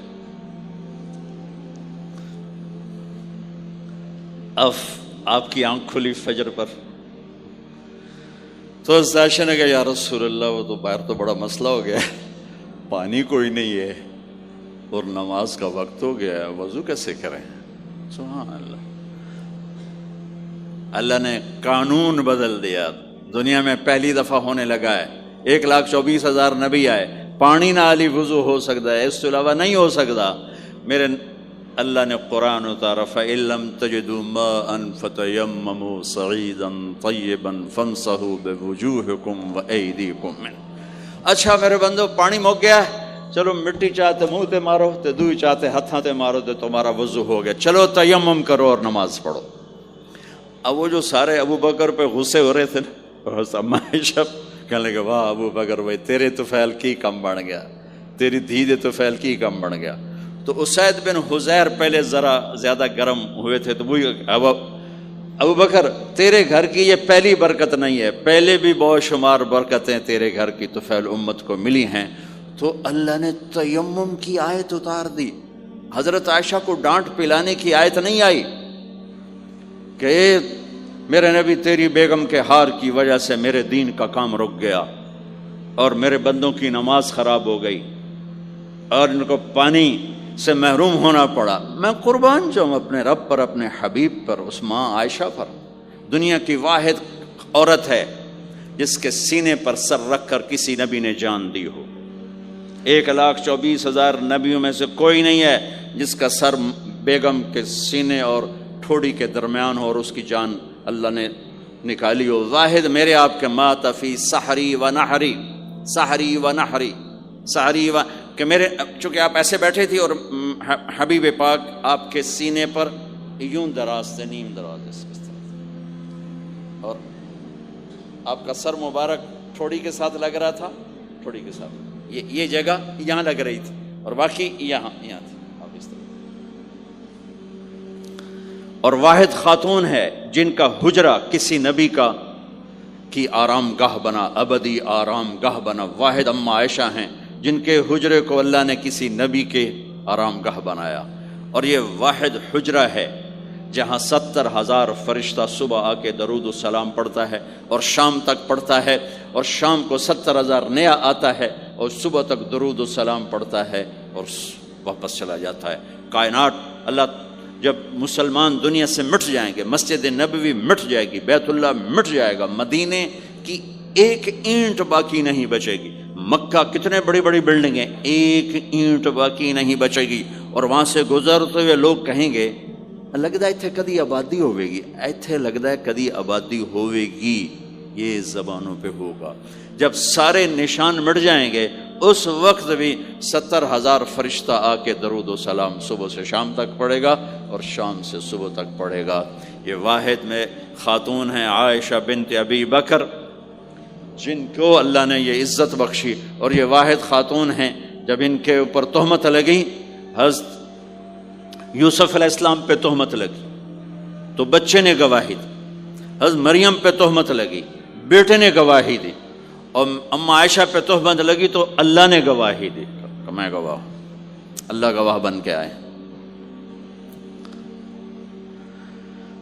اب آپ کی آنکھ کھلی فجر پر، تو عائشہ نے کہا یا رسول اللہ وہ تو باہر تو بڑا مسئلہ ہو گیا ہے، پانی کوئی نہیں ہے اور نماز کا وقت ہو گیا ہے، وضو کیسے کریں؟ سبحان اللہ، اللہ نے قانون بدل دیا، دنیا میں پہلی دفعہ ہونے لگا ہے۔ 1,24,000 نبی آئے، پانی نہ علی وضو ہو سکتا ہے، اس کے علاوہ نہیں ہو سکتا۔ میرے اللہ نے قرآن اتارا فَإِن لَّمْ تَجِدُوا مَاءً فَتَيَمَّمُوا صَعِيدًا طَيِّبًا فَامْسَحُوا بِوُجُوهِكُمْ وَأَيْدِيكُمْ مِنْهُ۔ اچھا میرے بندو، پانی مک گیا ہے، چلو مٹی چاہتے منہ تے مارو تے دوئی چاہتے ہتھاں تے مارو تے تمہارا وضو ہو گیا، چلو تیمم کرو اور نماز پڑھو۔ اب وہ جو سارے ابو بکر پہ غصے ہو رہے تھے نا، اما عائشہ کہنے لگے واہ ابو بکر بھائی تیرے تو فعل کی کم بن گیا، تیری دھی دے تو فعل کی کم بن گیا۔ تو اسید بن حذیر پہلے ذرا زیادہ گرم ہوئے تھے، تو وہی ابو بکر تیرے گھر کی یہ پہلی برکت نہیں ہے، پہلے بھی بہت شمار برکتیں تیرے گھر کی تو فعل امت کو ملی ہیں۔ تو اللہ نے تیمم کی آیت اتار دی، حضرت عائشہ کو ڈانٹ پلانے کی آیت نہیں آئی کہ میرے نبی تیری بیگم کے ہار کی وجہ سے میرے دین کا کام رک گیا اور میرے بندوں کی نماز خراب ہو گئی اور ان کو پانی سے محروم ہونا پڑا۔ میں قربان جاؤں اپنے رب پر، اپنے حبیب پر، اس ماں عائشہ پر، دنیا کی واحد عورت ہے جس کے سینے پر سر رکھ کر کسی نبی نے جان دی ہو۔ 1,24,000 نبیوں میں سے کوئی نہیں ہے جس کا سر بیگم کے سینے اور ٹھوڑی کے درمیان ہو اور اس کی جان اللہ نے نکالی ہو۔ واحد میرے آپ کے مات فی سحری و نحری، سحری و نحری، سحری و، کہ میرے چونکہ آپ ایسے بیٹھے تھی اور حبیب پاک آپ کے سینے پر یوں دراز تھے، نیم دراز اس طرح، اور آپ کا سر مبارک ٹھوڑی کے ساتھ لگ رہا تھا، ٹھوڑی کے ساتھ یہ جگہ یہاں لگ رہی تھی اور باقی یہاں تھی، آپ اس طرح۔ اور واحد خاتون ہے جن کا حجرہ کسی نبی کی آرام گاہ بنا، ابدی آرام گاہ بنا۔ واحد اما عائشہ ہیں جن کے حجرے کو اللہ نے کسی نبی کے آرام گاہ بنایا، اور یہ واحد حجرہ ہے جہاں 70,000 فرشتہ صبح آ کے درود و سلام پڑھتا ہے اور شام تک پڑھتا ہے، اور شام کو 70,000 نیا آتا ہے اور صبح تک درود و سلام پڑھتا ہے اور واپس چلا جاتا ہے۔ کائنات اللہ جب مسلمان دنیا سے مٹ جائیں گے، مسجد نبوی مٹ جائے گی، بیت اللہ مٹ جائے گا، مدینے کی ایک اینٹ باقی نہیں بچے گی، مکہ کتنے بڑی بڑی بلڈنگیں، ایک اینٹ باقی نہیں بچے گی، اور وہاں سے گزرتے ہوئے لوگ کہیں گے لگتا ہے اتنے کدی آبادی ہوئے گی، ایتھے لگتا ہے کدی آبادی ہوئے گی۔ یہ زبانوں پہ ہوگا جب سارے نشان مٹ جائیں گے، اس وقت بھی 70,000 فرشتہ آ کے درود و سلام صبح سے شام تک پڑھے گا اور شام سے صبح تک پڑھے گا۔ یہ واحد میں خاتون ہیں عائشہ بنت ابی بکر جن کو اللہ نے یہ عزت بخشی، اور یہ واحد خاتون ہیں جب ان کے اوپر تہمت لگی، حضرت یوسف علیہ السلام پہ تہمت لگی تو بچے نے گواہی دی، حضرت مریم پہ تہمت لگی بیٹے نے گواہی دی، اور اما عائشہ پہ تہمت لگی تو اللہ نے گواہی دی کہ میں گواہ ہوں، اللہ گواہ بن کے آئے۔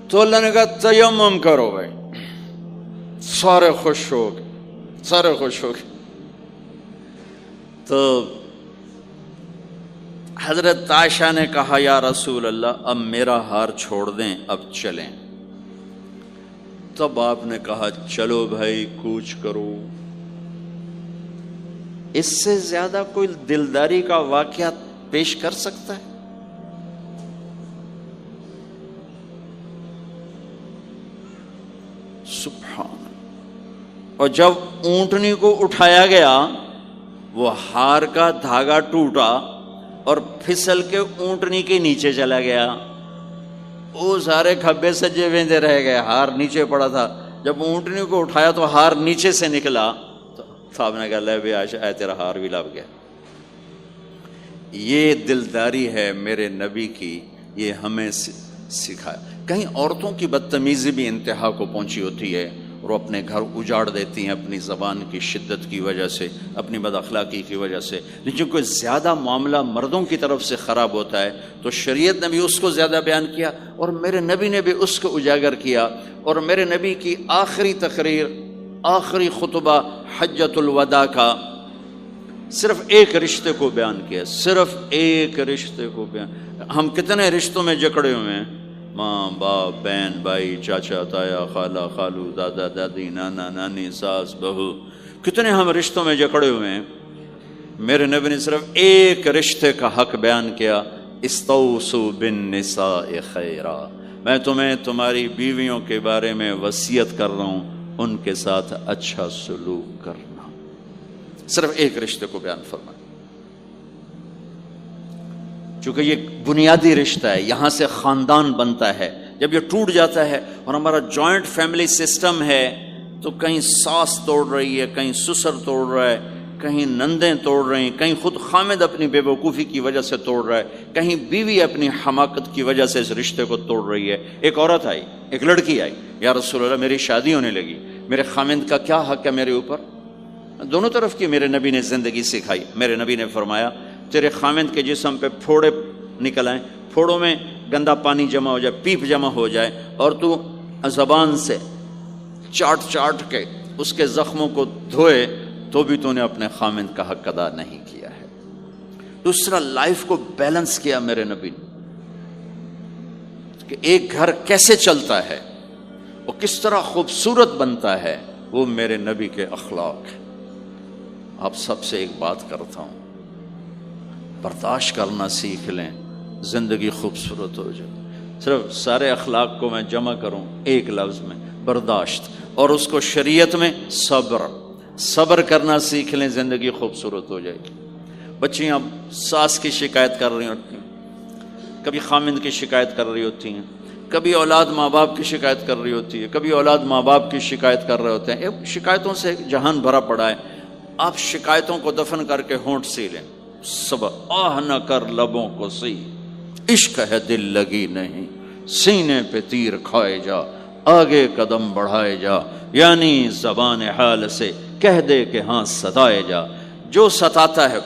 تو اللہ نے کہا تیمم کرو بھائی، سارے خوش ہو گئے، سارے خوش ہو گئے۔ تو حضرت عائشہ نے کہا یا رسول اللہ اب میرا ہار چھوڑ دیں، اب چلیں۔ تب آپ نے کہا چلو بھائی کوچ کرو۔ اس سے زیادہ کوئی دلداری کا واقعہ پیش کر سکتا ہے؟ سبحان اللہ۔ اور جب اونٹنی کو اٹھایا گیا، وہ ہار کا دھاگا ٹوٹا اور پھسل کے اونٹنی کے نیچے چلا گیا، وہ سارے کھبے سجے ویندے رہ گئے، ہار نیچے پڑا تھا۔ جب اونٹنی کو اٹھایا تو ہار نیچے سے نکلا، تو صاحب نے کہا لے بھی عائشہ اے تیرا ہار بھی لب گیا۔ یہ دلداری ہے میرے نبی کی، یہ ہمیں سکھایا۔ کہیں عورتوں کی بدتمیزی بھی انتہا کو پہنچی ہوتی ہے اور وہ اپنے گھر اجاڑ دیتی ہیں اپنی زبان کی شدت کی وجہ سے، اپنی بد اخلاقی کی وجہ سے، لیکن کوئی زیادہ معاملہ مردوں کی طرف سے خراب ہوتا ہے تو شریعت نے بھی اس کو زیادہ بیان کیا اور میرے نبی نے بھی اس کو اجاگر کیا۔ اور میرے نبی کی آخری تقریر، آخری خطبہ حجۃ الوداع کا، صرف ایک رشتے کو بیان کیا، صرف ایک رشتے کو بیان۔ ہم کتنے رشتوں میں جکڑے ہوئے ہیں، ماں باپ، بہن بھائی، چاچا تایا، خالہ خالو، دادا دادی، نانا نانی، ساس بہو، کتنے ہم رشتوں میں جکڑے ہوئے ہیں۔ میرے نبی نے صرف ایک رشتے کا حق بیان کیا، استوصوا بالنساء خیرا، میں تمہیں تمہاری بیویوں کے بارے میں وصیت کر رہا ہوں، ان کے ساتھ اچھا سلوک کرنا۔ صرف ایک رشتے کو بیان فرمایا، چونکہ یہ بنیادی رشتہ ہے، یہاں سے خاندان بنتا ہے۔ جب یہ ٹوٹ جاتا ہے اور ہمارا جوائنٹ فیملی سسٹم ہے تو کہیں ساس توڑ رہی ہے، کہیں سسر توڑ رہا ہے، کہیں نندیں توڑ رہی ہیں، کہیں خود خامد اپنی بے وقوفی کی وجہ سے توڑ رہا ہے، کہیں بیوی اپنی حماقت کی وجہ سے اس رشتے کو توڑ رہی ہے۔ ایک عورت آئی، ایک لڑکی آئی، یا رسول اللہ میری شادی ہونے لگی، میرے خامد کا کیا حق ہے میرے اوپر؟ دونوں طرف کی میرے نبی نے زندگی سکھائی۔ میرے نبی نے فرمایا تیرے خامد کے جسم پہ پھوڑے نکل آئیں، پھوڑوں میں گندا پانی جمع ہو جائے، پیپ جمع ہو جائے، اور تو زبان سے چاٹ چاٹ کے اس کے زخموں کو دھوئے، تو بھی تو نے اپنے خامد کا حق ادا نہیں کیا ہے۔ دوسرا، لائف کو بیلنس کیا میرے نبی نے کہ ایک گھر کیسے چلتا ہے، وہ کس طرح خوبصورت بنتا ہے، وہ میرے نبی کے اخلاق ہیں۔ آپ سب سے ایک بات کرتا ہوں، برداشت کرنا سیکھ لیں، زندگی خوبصورت ہو جائے۔ صرف سارے اخلاق کو میں جمع کروں ایک لفظ میں، برداشت، اور اس کو شریعت میں صبر۔ صبر کرنا سیکھ لیں، زندگی خوبصورت ہو جائے گی۔ بچیاں ساس کی شکایت کر رہی ہوتی ہیں، کبھی خامند کی شکایت کر رہی ہوتی ہیں، کبھی اولاد ماں باپ کی شکایت کر رہی ہوتی ہے، کبھی اولاد ماں باپ کی شکایت کر رہے ہوتے ہیں۔ شکایتوں سے جہان بھرا پڑا ہے۔ آپ شکایتوں کو دفن کر کے ہونٹ سی لیں، صبر، آہ نہ کر لبوں کو سی، عشق ہے دل لگی نہیں، سینے پہ تیر کھائے جا، آگے قدم بڑھائے جا، یعنی زبان حال سے کہہ دے کہ ہاں ستائے جا۔ جو ستاتا ہے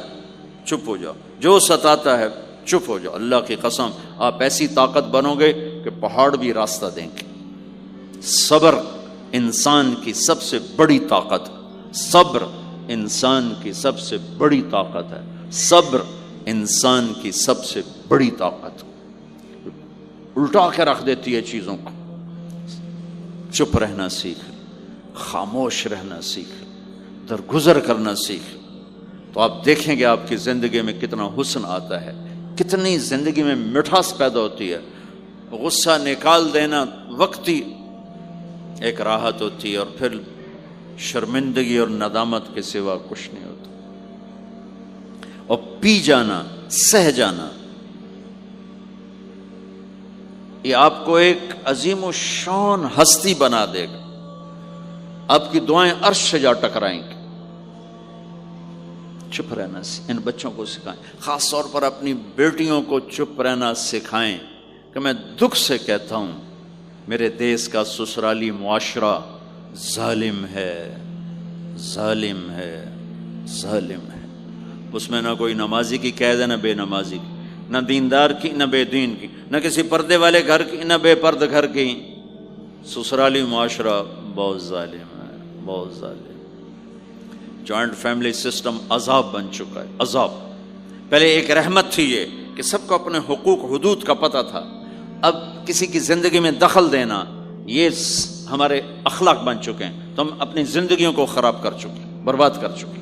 چپ ہو جاؤ، جو ستاتا ہے چپ ہو جاؤ۔ اللہ کی قسم آپ ایسی طاقت بنو گے کہ پہاڑ بھی راستہ دیں گے۔ صبر انسان کی سب سے بڑی طاقت، صبر انسان کی سب سے بڑی طاقت ہے، صبر انسان کی سب سے بڑی طاقت، الٹا کے رکھ دیتی ہے چیزوں کو۔ چپ رہنا سیکھ، خاموش رہنا سیکھ، درگزر کرنا سیکھ، تو آپ دیکھیں گے آپ کی زندگی میں کتنا حسن آتا ہے، کتنی زندگی میں مٹھاس پیدا ہوتی ہے۔ غصہ نکال دینا وقتی ایک راحت ہوتی ہے، اور پھر شرمندگی اور ندامت کے سوا کچھ نہیں ہوتا۔ اور پی جانا، سہ جانا، یہ آپ کو ایک عظیم و شان ہستی بنا دے گا۔ آپ کی دعائیں عرش سے جا ٹکرائیں گی۔ چپ رہنا ان بچوں کو سکھائیں، خاص طور پر اپنی بیٹیوں کو چپ رہنا سکھائیں کہ میں دکھ سے کہتا ہوں میرے دیس کا سسرالی معاشرہ ظالم ہے، ظالم ہے، ظالم ہے۔ اس میں نہ کوئی نمازی کی قید ہے، نہ بے نمازی کی، نہ دیندار کی، نہ بے دین کی، نہ کسی پردے والے گھر کی، نہ بے پرد گھر کی۔ سسرالی معاشرہ بہت ظالم ہے، بہت ظالم۔ جوائنٹ فیملی سسٹم عذاب بن چکا ہے، عذاب۔ پہلے ایک رحمت تھی یہ کہ سب کو اپنے حقوق حدود کا پتہ تھا، اب کسی کی زندگی میں دخل دینا یہ ہمارے اخلاق بن چکے ہیں، تو ہم اپنی زندگیوں کو خراب کر چکے، برباد کر چکے۔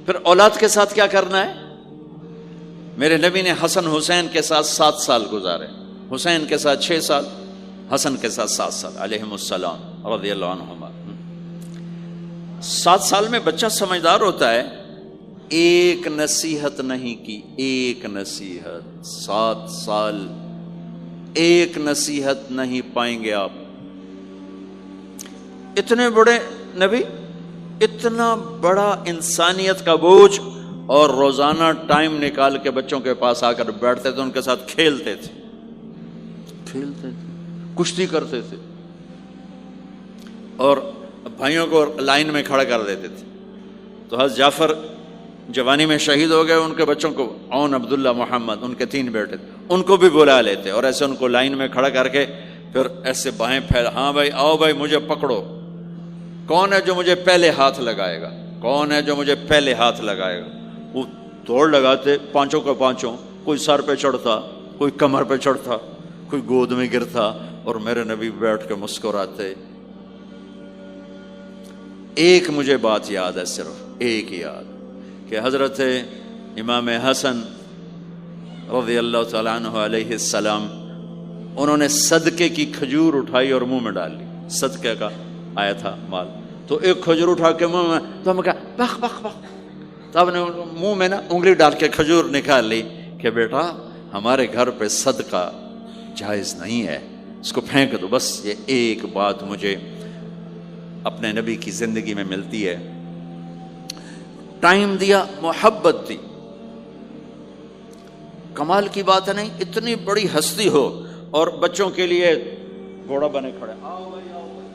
پھر اولاد کے ساتھ کیا کرنا ہے؟ میرے نبی نے حسن حسین کے ساتھ 7 سال گزارے، حسین کے ساتھ 6 سال، حسن کے ساتھ 7 سال علیہم السلام رضی اللہ عنہما۔ 7 سال میں بچہ سمجھدار ہوتا ہے، ایک نصیحت نہیں کی، ایک نصیحت، 7 سال ایک نصیحت نہیں پائیں گے آپ۔ اتنے بڑے نبی، اتنا بڑا انسانیت کا بوجھ، اور روزانہ ٹائم نکال کے بچوں کے پاس آ کر بیٹھتے تھے، ان کے ساتھ کھیلتے تھے، کشتی کرتے تھے، اور بھائیوں کو لائن میں کھڑا کر دیتے تھے۔ تو حضرت جعفر جوانی میں شہید ہو گئے، ان کے بچوں کو، عون، عبداللہ، محمد، ان کے 3 بیٹے تھے، ان کو بھی بلا لیتے اور ایسے ان کو لائن میں کھڑا کر کے پھر ایسے بائیں پھیلا، ہاں بھائی آؤ بھائی مجھے پکڑو، کون ہے جو مجھے پہلے ہاتھ لگائے گا؟ کون ہے جو مجھے پہلے ہاتھ لگائے گا؟ وہ دوڑ لگاتے پانچوں کا پانچوں، کوئی سر پہ چڑھتا، کوئی کمر پہ چڑھتا، کوئی گود میں گرتا، اور میرے نبی بیٹھ کے مسکراتے۔ ایک مجھے بات یاد ہے، صرف ایک یاد، کہ حضرت امام حسن رضی اللہ تعالیٰ عنہ علیہ السلام، انہوں نے صدقے کی کھجور اٹھائی اور منہ میں ڈال لی۔ صدقے کا آیا تھا مال، تو ایک کھجور اٹھا کے منہ میں، تو ہم کہا بخ بخ بخ، تو آپ نے منہ میں نا انگلی ڈال کے کھجور نکال لی کہ بیٹا ہمارے گھر پہ صدقہ جائز نہیں ہے، اس کو پھینک دو۔ بس یہ ایک بات مجھے اپنے نبی کی زندگی میں ملتی ہے۔ ٹائم دیا، محبت دی۔ کمال کی بات ہے نہیں، اتنی بڑی ہستی ہو اور بچوں کے لیے گھوڑا بنے کھڑے، آؤ بھائی آؤ بھائی،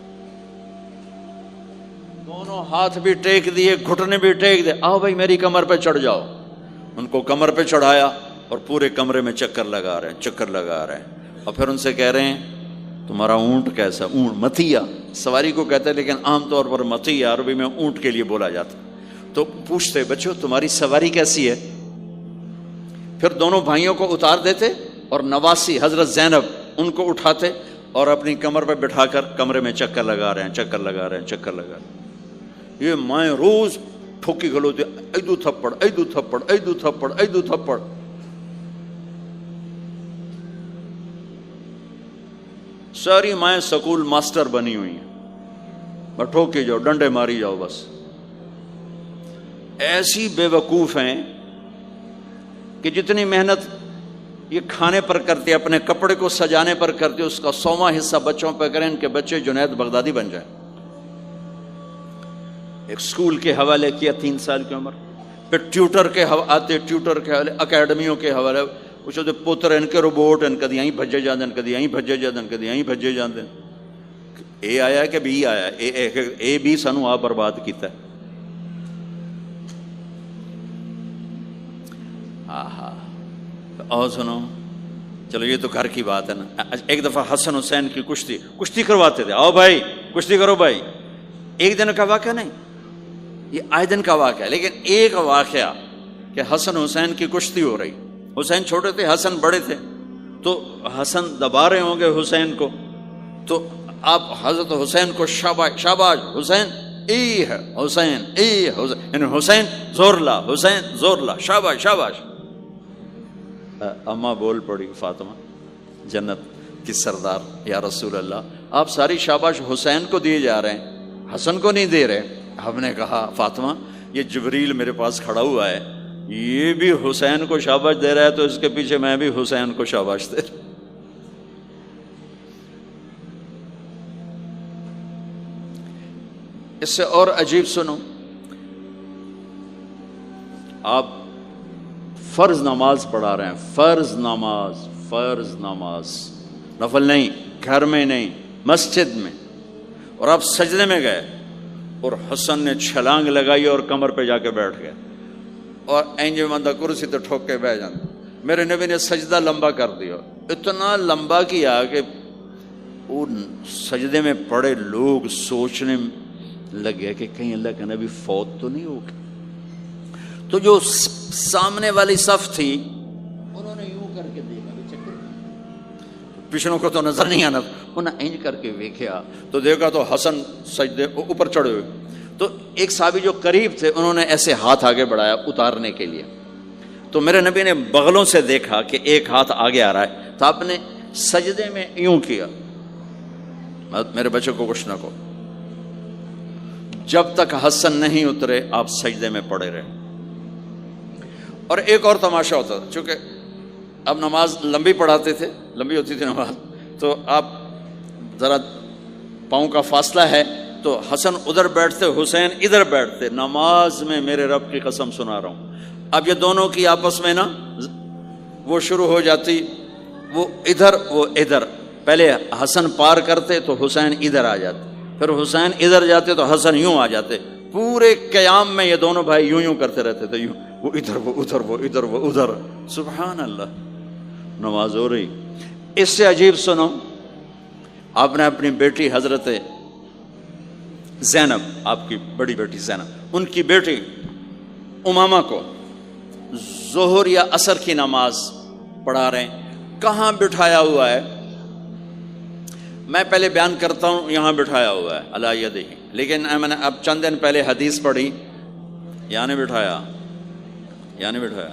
دونوں ہاتھ بھی ٹیک دیے، گھٹنے بھی ٹیک دے، آؤ بھائی میری کمر پہ چڑھ جاؤ۔ ان کو کمر پہ چڑھایا اور پورے کمرے میں چکر لگا رہے ہیں، چکر لگا رہے ہیں، اور پھر ان سے کہہ رہے ہیں تمہارا اونٹ کیسا؟ اونٹ متیا سواری کو کہتے ہیں، لیکن عام طور پر متیا عربی میں اونٹ کے لیے بولا جاتا۔ تو پوچھتے بچوں تمہاری سواری کیسی ہے؟ پھر دونوں بھائیوں کو اتار دیتے اور نواسی حضرت زینب ان کو اٹھاتے اور اپنی کمر پہ بٹھا کر کمرے میں چکر لگا رہے ہیں، چکر لگا رہے ہیں، چکر لگا رہے ہیں۔ یہ مائیں روز ٹھوکی کھلوتے، ایدو تھپڑ ایدو تھپڑ ایدو تھپڑ ایدو تھپڑ۔ ساری مائیں سکول ماسٹر بنی ہوئی ہیں، بس ٹھوکی جاؤ، ڈنڈے ماری جاؤ، بس ایسی بے وقوف ہیں کہ جتنی محنت یہ کھانے پر کرتے، اپنے کپڑے کو سجانے پر کرتے، اس کا 100واں حصہ بچوں پہ کریں، ان کے بچے جنید بغدادی بن جائیں۔ ایک سکول کے حوالے کیا 3 سال کی عمر، پھر ٹیوٹر کے آتے، ٹیوٹر کے حوالے، اکیڈمیوں کے حوالے، پوچھتے پوتر ان کے روبوٹ ان کدی یہیں بھجے جاندے، ان کدی یہیں بھجے جاندے، ان کدی یہیں بھجے جاندے۔ اے آیا کہ بی آیا؟ اے بی سانو آپ برباد کیتا ہے۔ اور سنو، چلو یہ تو گھر کی بات ہے نا۔ ایک دفعہ حسن حسین کی کشتی کرواتے تھے، آؤ بھائی کشتی کرو بھائی۔ ایک دن کا واقعہ نہیں، یہ آئے دن کا واقعہ ہے، لیکن ایک واقعہ کہ حسن حسین کی کشتی ہو رہی، حسین چھوٹے تھے، حسن بڑے تھے، تو حسن دبا رہے ہوں گے حسین کو، تو آپ حضرت حسین کو شاباش شاباش حسین، ای ہے حسین، ای حسین، یعنی حسین زور لا، حسین زور لا، شاباش شاباش۔ اماں بول پڑی فاطمہ جنت کی سردار، یا رسول اللہ آپ ساری شاباش حسین کو دیے جا رہے ہیں، حسن کو نہیں دے رہے۔ ہم نے کہا فاطمہ یہ جبریل میرے پاس کھڑا ہوا ہے، یہ بھی حسین کو شاباش دے رہا ہے، تو اس کے پیچھے میں بھی حسین کو شاباش دے رہا ہوں۔ اس سے اور عجیب سنو، آپ فرض نماز پڑھا رہے ہیں، فرض نماز، نفل نہیں، گھر میں نہیں، مسجد میں، اور آپ سجدے میں گئے اور حسن نے چھلانگ لگائی اور کمر پہ جا کے بیٹھ گئے، اور اینج بندہ کرسی تو ٹھوک کے بیٹھ جاتا۔ میرے نبی نے سجدہ لمبا کر دیا، اتنا لمبا کیا کہ ان سجدے میں پڑے لوگ سوچنے لگے کہ کہیں اللہ کا نبی فوت تو نہیں ہو گیا۔ تو جو سامنے والی صف تھی انہوں نے یوں کر کے دیکھا، پچھلوں کو تو نظر نہیں آنا، انہوں نے انج کر کے دیکھا تو دیکھا تو حسن سجدے اوپر چڑھے ہوئے، تو ایک صحابی جو قریب تھے انہوں نے ایسے ہاتھ آگے بڑھایا اتارنے کے لیے، تو میرے نبی نے بغلوں سے دیکھا کہ ایک ہاتھ آگے آ رہا ہے، تو آپ نے سجدے میں یوں کیا، میرے بچوں کو کچھ نہ کہو، جب تک حسن نہیں اترے آپ سجدے میں پڑے رہے۔ اور ایک اور تماشا ہوتا تھا، چونکہ اب نماز لمبی پڑھاتے تھے، لمبی ہوتی تھی نماز، تو آپ ذرا پاؤں کا فاصلہ ہے تو حسن ادھر بیٹھتے، حسین ادھر بیٹھتے، نماز میں میرے رب کی قسم سنا رہا ہوں۔ اب یہ دونوں کی آپس میں نا وہ شروع ہو جاتی، وہ ادھر وہ ادھر، پہلے حسن پار کرتے تو حسین ادھر آ جاتے، پھر حسین ادھر جاتے تو حسن یوں آ جاتے، پورے قیام میں یہ دونوں بھائی یوں یوں کرتے رہتے تھے، یوں، وہ ادھر وہ ادھر، وہ ادھر وہ ادھر، سبحان اللہ، نماز ہو رہی۔ اس سے عجیب سنو، آپ نے اپنی بیٹی حضرت زینب آپ کی بڑی بیٹی زینب، ان کی بیٹی امامہ کو ظہر یا عصر کی نماز پڑھا رہے ہیں، کہاں بٹھایا ہوا ہے؟ میں پہلے بیان کرتا ہوں یہاں بٹھایا ہوا ہے علی یدہ، لیکن میں نے اب چند دن پہلے حدیث پڑھی، یہاں نہیں بٹھایا، یہاں نہیں بٹھایا،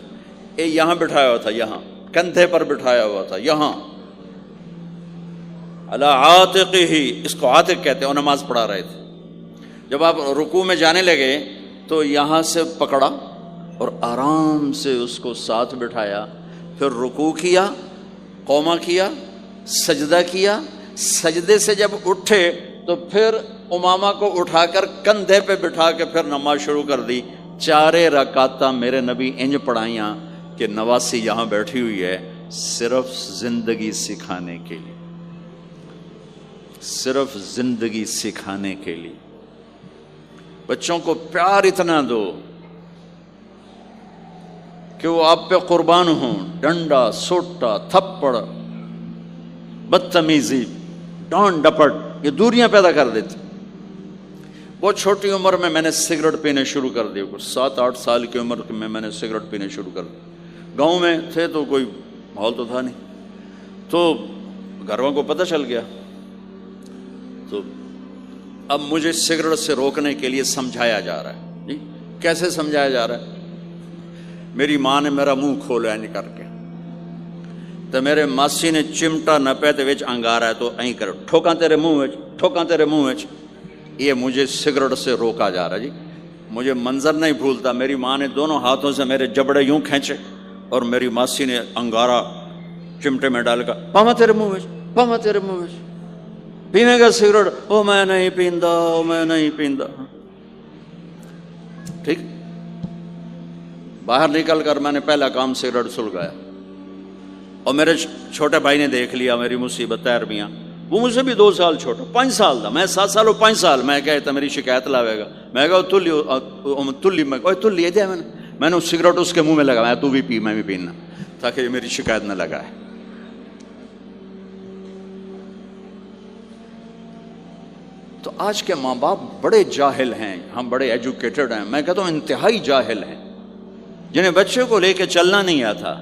یہاں بٹھایا ہوا تھا، یہاں کندھے پر بٹھایا ہوا تھا، یہاں علی عاتقہ، اس کو عاتق کہتے ہیں، اور نماز پڑھا رہے تھے۔ جب آپ رکوع میں جانے لگے تو یہاں سے پکڑا اور آرام سے اس کو ساتھ بٹھایا، پھر رکوع کیا، قومہ کیا، سجدہ کیا، سجدے سے جب اٹھے تو پھر امامہ کو اٹھا کر کندھے پہ بٹھا کے پھر نماز شروع کر دی۔ 4 رکعتاں میرے نبی انج پڑھائیاں کہ نواسی یہاں بیٹھی ہوئی ہے صرف زندگی سکھانے کے لیے، صرف زندگی سکھانے کے لیے۔ بچوں کو پیار اتنا دو کہ وہ آپ پہ قربان ہوں، ڈنڈا، سوٹا، تھپڑ، بدتمیزی، ڈانٹ ڈپٹ، یہ دوریاں پیدا کر دیتی۔ بہت چھوٹی عمر میں نے سگریٹ پینے شروع کر دی، کچھ 7-8 سال کی عمر میں نے سگریٹ پینے شروع کر دی۔ گاؤں میں تھے تو کوئی ماحول تو تھا نہیں، تو گھر والوں کو پتہ چل گیا، تو اب مجھے سگریٹ سے روکنے کے لیے سمجھایا جا رہا ہے۔ جی کیسے سمجھایا جا رہا ہے؟ میری ماں نے میرا منہ کھولا ہے کر کے، تو میرے ماسی نے چمٹا نپے تے وچ انگارا ہے تو این کر ٹھوکاں تیرے منہ وچ، ٹھوکاں تیرے منہ وچ۔ یہ مجھے سگریٹ سے روکا جا رہا ہے۔ جی مجھے منظر نہیں بھولتا، میری ماں نے دونوں ہاتھوں سے میرے جبڑے یوں کھینچے اور میری ماسی نے انگارا چمٹے میں ڈال کر، پاما تیرے منہ وچ، پاما تیرے منہ وچ، پینے گا سگریٹ؟ او میں نہیں پیندا، او میں نہیں پیندا۔ ٹھیک، باہر نکل کر میں نے پہلا کام سگریٹ سلگایا، اور میرے چھوٹے بھائی نے دیکھ لیا میری مصیبت تیرمیاں، وہ مجھ سے بھی 2 سال چھوٹا، 5 سال تھا، میں 7 سال اور 5 سال، میں کہتا میری شکایت لاوے گا، میں کہا تلی میں تلی دیا، میں نے سگریٹ اس کے منہ میں لگایا، تو بھی پی میں بھی پینا، تاکہ یہ میری شکایت نہ لگائے۔ تو آج کے ماں باپ بڑے جاہل ہیں، ہم بڑے ایجوکیٹڈ ہیں، میں کہتا ہوں انتہائی جاہل ہیں، جنہیں بچے کو لے کے چلنا نہیں آتا،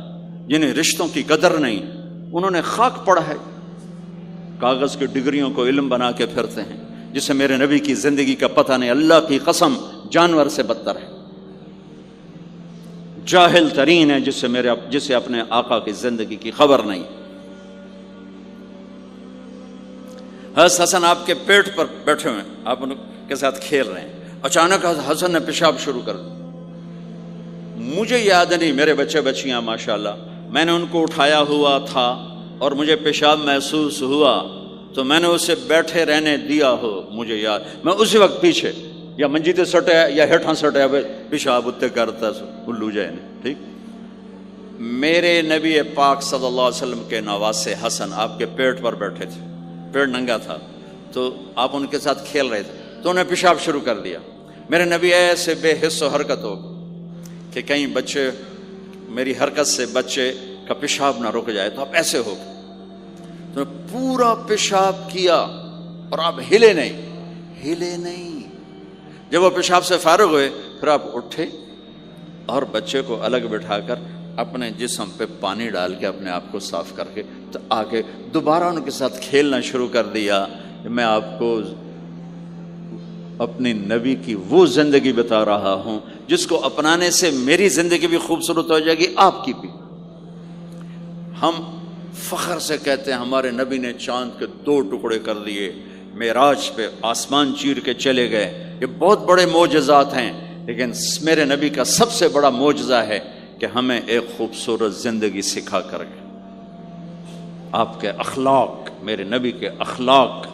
جنہیں رشتوں کی قدر نہیں، انہوں نے خاک پڑا ہے، کاغذ کی ڈگریوں کو علم بنا کے پھرتے ہیں، جسے میرے نبی کی زندگی کا پتہ نہیں، اللہ کی قسم جانور سے بدتر ہے، جاہل ترین ہے جسے اپنے آقا کی زندگی کی خبر نہیں۔ حضرت حسن آپ کے پیٹ پر بیٹھے ہوئے ہیں، آپ ان کے ساتھ کھیل رہے ہیں، اچانک حسن نے پیشاب شروع کر دیا، مجھے یاد نہیں، میرے بچے بچیاں ماشاءاللہ، میں نے ان کو اٹھایا ہوا تھا اور مجھے پیشاب محسوس ہوا تو میں نے اسے بیٹھے رہنے دیا ہو، مجھے یاد، میں اسی وقت پیچھے یا منجی تے سٹے یا ہیٹھاں سٹے پیشاب اتنے کرتا الو جائے نہیں۔ ٹھیک، میرے نبی پاک صلی اللہ علیہ وسلم کے نواسے حسن آپ کے پیٹ پر بیٹھے تھے، پیٹ ننگا تھا، تو آپ ان کے ساتھ کھیل رہے تھے، تو انہیں پیشاب شروع کر دیا۔ میرے نبی ایسے بے حس و حرکت ہو کہ کہیں بچے میری حرکت سے بچے کا پیشاب نہ رک جائے، تو آپ ایسے ہو گئے، تو پورا پیشاب کیا اور آپ ہلے نہیں۔ جب وہ پیشاب سے فارغ ہوئے پھر آپ اٹھے اور بچے کو الگ بٹھا کر اپنے جسم پہ پانی ڈال کے اپنے آپ کو صاف کر کے تو آگے دوبارہ ان کے ساتھ کھیلنا شروع کر دیا۔ میں آپ کو اپنی نبی کی وہ زندگی بتا رہا ہوں جس کو اپنانے سے میری زندگی بھی خوبصورت ہو جائے گی، آپ کی بھی۔ ہم فخر سے کہتے ہیں ہمارے نبی نے چاند کے 2 ٹکڑے کر دیے، معراج پہ آسمان چیر کے چلے گئے، یہ بہت بڑے معجزات ہیں، لیکن میرے نبی کا سب سے بڑا معجزہ ہے کہ ہمیں ایک خوبصورت زندگی سکھا کر گئے۔ آپ کے اخلاق، میرے نبی کے اخلاق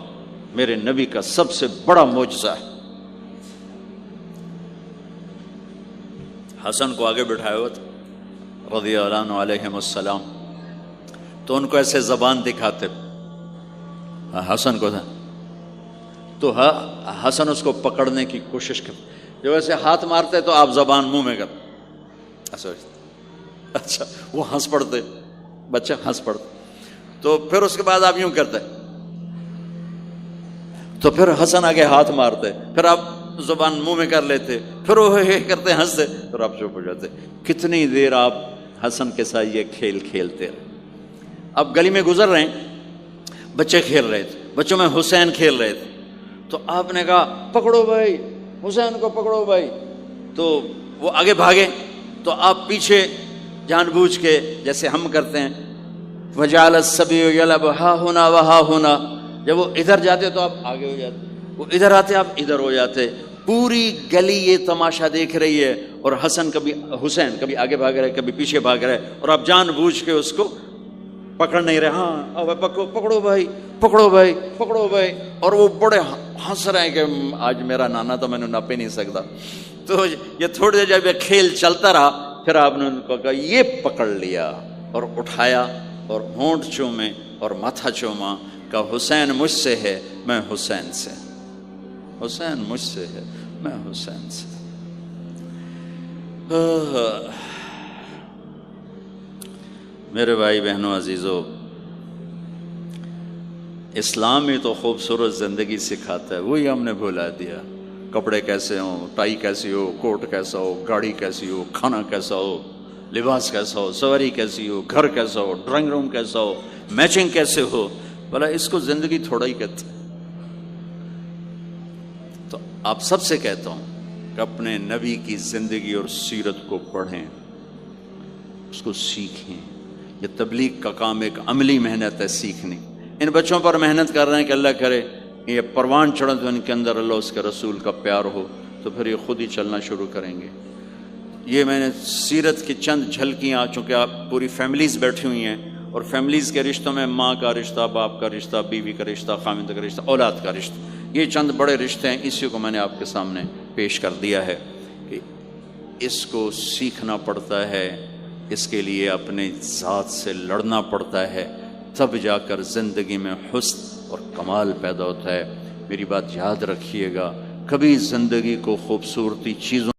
میرے نبی کا سب سے بڑا معجزہ ہے۔ حسن کو آگے بٹھایا ہوا تھا رضی اللہ عنہ علیہم السلام، تو ان کو ایسے زبان دکھاتے، حسن کو تھا تو حسن اس کو پکڑنے کی کوشش کرتے، جب ایسے ہاتھ مارتے تو آپ زبان منہ میں کرتے، اچھا وہ ہنس پڑتے، بچہ ہنس پڑتے، تو پھر اس کے بعد آپ یوں کرتے، تو پھر حسن آگے ہاتھ مارتے، پھر آپ زبان منہ میں کر لیتے، پھر وہ کرتے ہنستے، پھر آپ چپ ہو جاتے۔ کتنی دیر آپ حسن کے ساتھ یہ کھیل کھیلتے رہے۔ اب گلی میں گزر رہے ہیں، بچے کھیل رہے تھے، بچوں میں حسین کھیل رہے تھے، تو آپ نے کہا پکڑو بھائی حسین کو، پکڑو بھائی، تو وہ آگے بھاگے، تو آپ پیچھے جان بوجھ کے جیسے ہم کرتے ہیں وجعل الصبی یلعب ہا ہونا وہا ہونا، جب وہ ادھر جاتے تو آپ آگے ہو جاتے، وہ ادھر آتے آپ ادھر ہو جاتے، پوری گلی یہ تماشا دیکھ رہی ہے، اور حسن کبھی حسین کبھی آگے بھاگ رہے کبھی پیچھے بھاگ رہے، اور آپ جان بوجھ کے اس کو پکڑ نہیں رہے، ہاں پکڑو بھائی پکڑو بھائی پکڑو بھائی، اور وہ بڑے ہنس رہے ہیں کہ آج میرا نانا تو میں نے نپ ہی نہیں سکتا۔ تو یہ تھوڑی دیر جب یہ کھیل چلتا رہا، پھر آپ نے ان کو کہا یہ پکڑ لیا اور اٹھایا اور ہونٹ چومے اور ماتھا چوما، کہ حسین مجھ سے ہے میں حسین سے، حسین مجھ سے ہے میں حسین سے۔ میرے بھائی بہنوں عزیزو، اسلام ہی تو خوبصورت زندگی سکھاتا ہے، وہی ہم نے بھلا دیا۔ کپڑے کیسے ہوں، ٹائی کیسی ہو، کوٹ کیسا ہو، گاڑی کیسی ہو، کھانا کیسا ہو، لباس کیسا ہو، سواری کیسی ہو، گھر کیسا ہو، ڈرائنگ روم کیسا ہو، میچنگ کیسے ہو، بھلا اس کو زندگی تھوڑا ہی کہتے ہیں۔ تو آپ سب سے کہتا ہوں کہ اپنے نبی کی زندگی اور سیرت کو پڑھیں، اس کو سیکھیں۔ یہ تبلیغ کا کام ایک عملی محنت ہے، سیکھنی۔ ان بچوں پر محنت کر رہے ہیں کہ اللہ کرے یہ پروان چڑھے تو ان کے اندر اللہ اس کے رسول کا پیار ہو، تو پھر یہ خود ہی چلنا شروع کریں گے۔ یہ میں نے سیرت کی چند جھلکیاں، چونکہ آپ پوری فیملیز بیٹھی ہوئی ہیں، اور فیملیز کے رشتوں میں ماں کا رشتہ، باپ کا رشتہ، بیوی کا رشتہ، خاوند کا رشتہ، اولاد کا رشتہ، یہ چند بڑے رشتے ہیں، اسی کو میں نے آپ کے سامنے پیش کر دیا ہے کہ اس کو سیکھنا پڑتا ہے، اس کے لیے اپنے ذات سے لڑنا پڑتا ہے، تب جا کر زندگی میں حسن اور کمال پیدا ہوتا ہے۔ میری بات یاد رکھیے گا، کبھی زندگی کو خوبصورتی چیزوں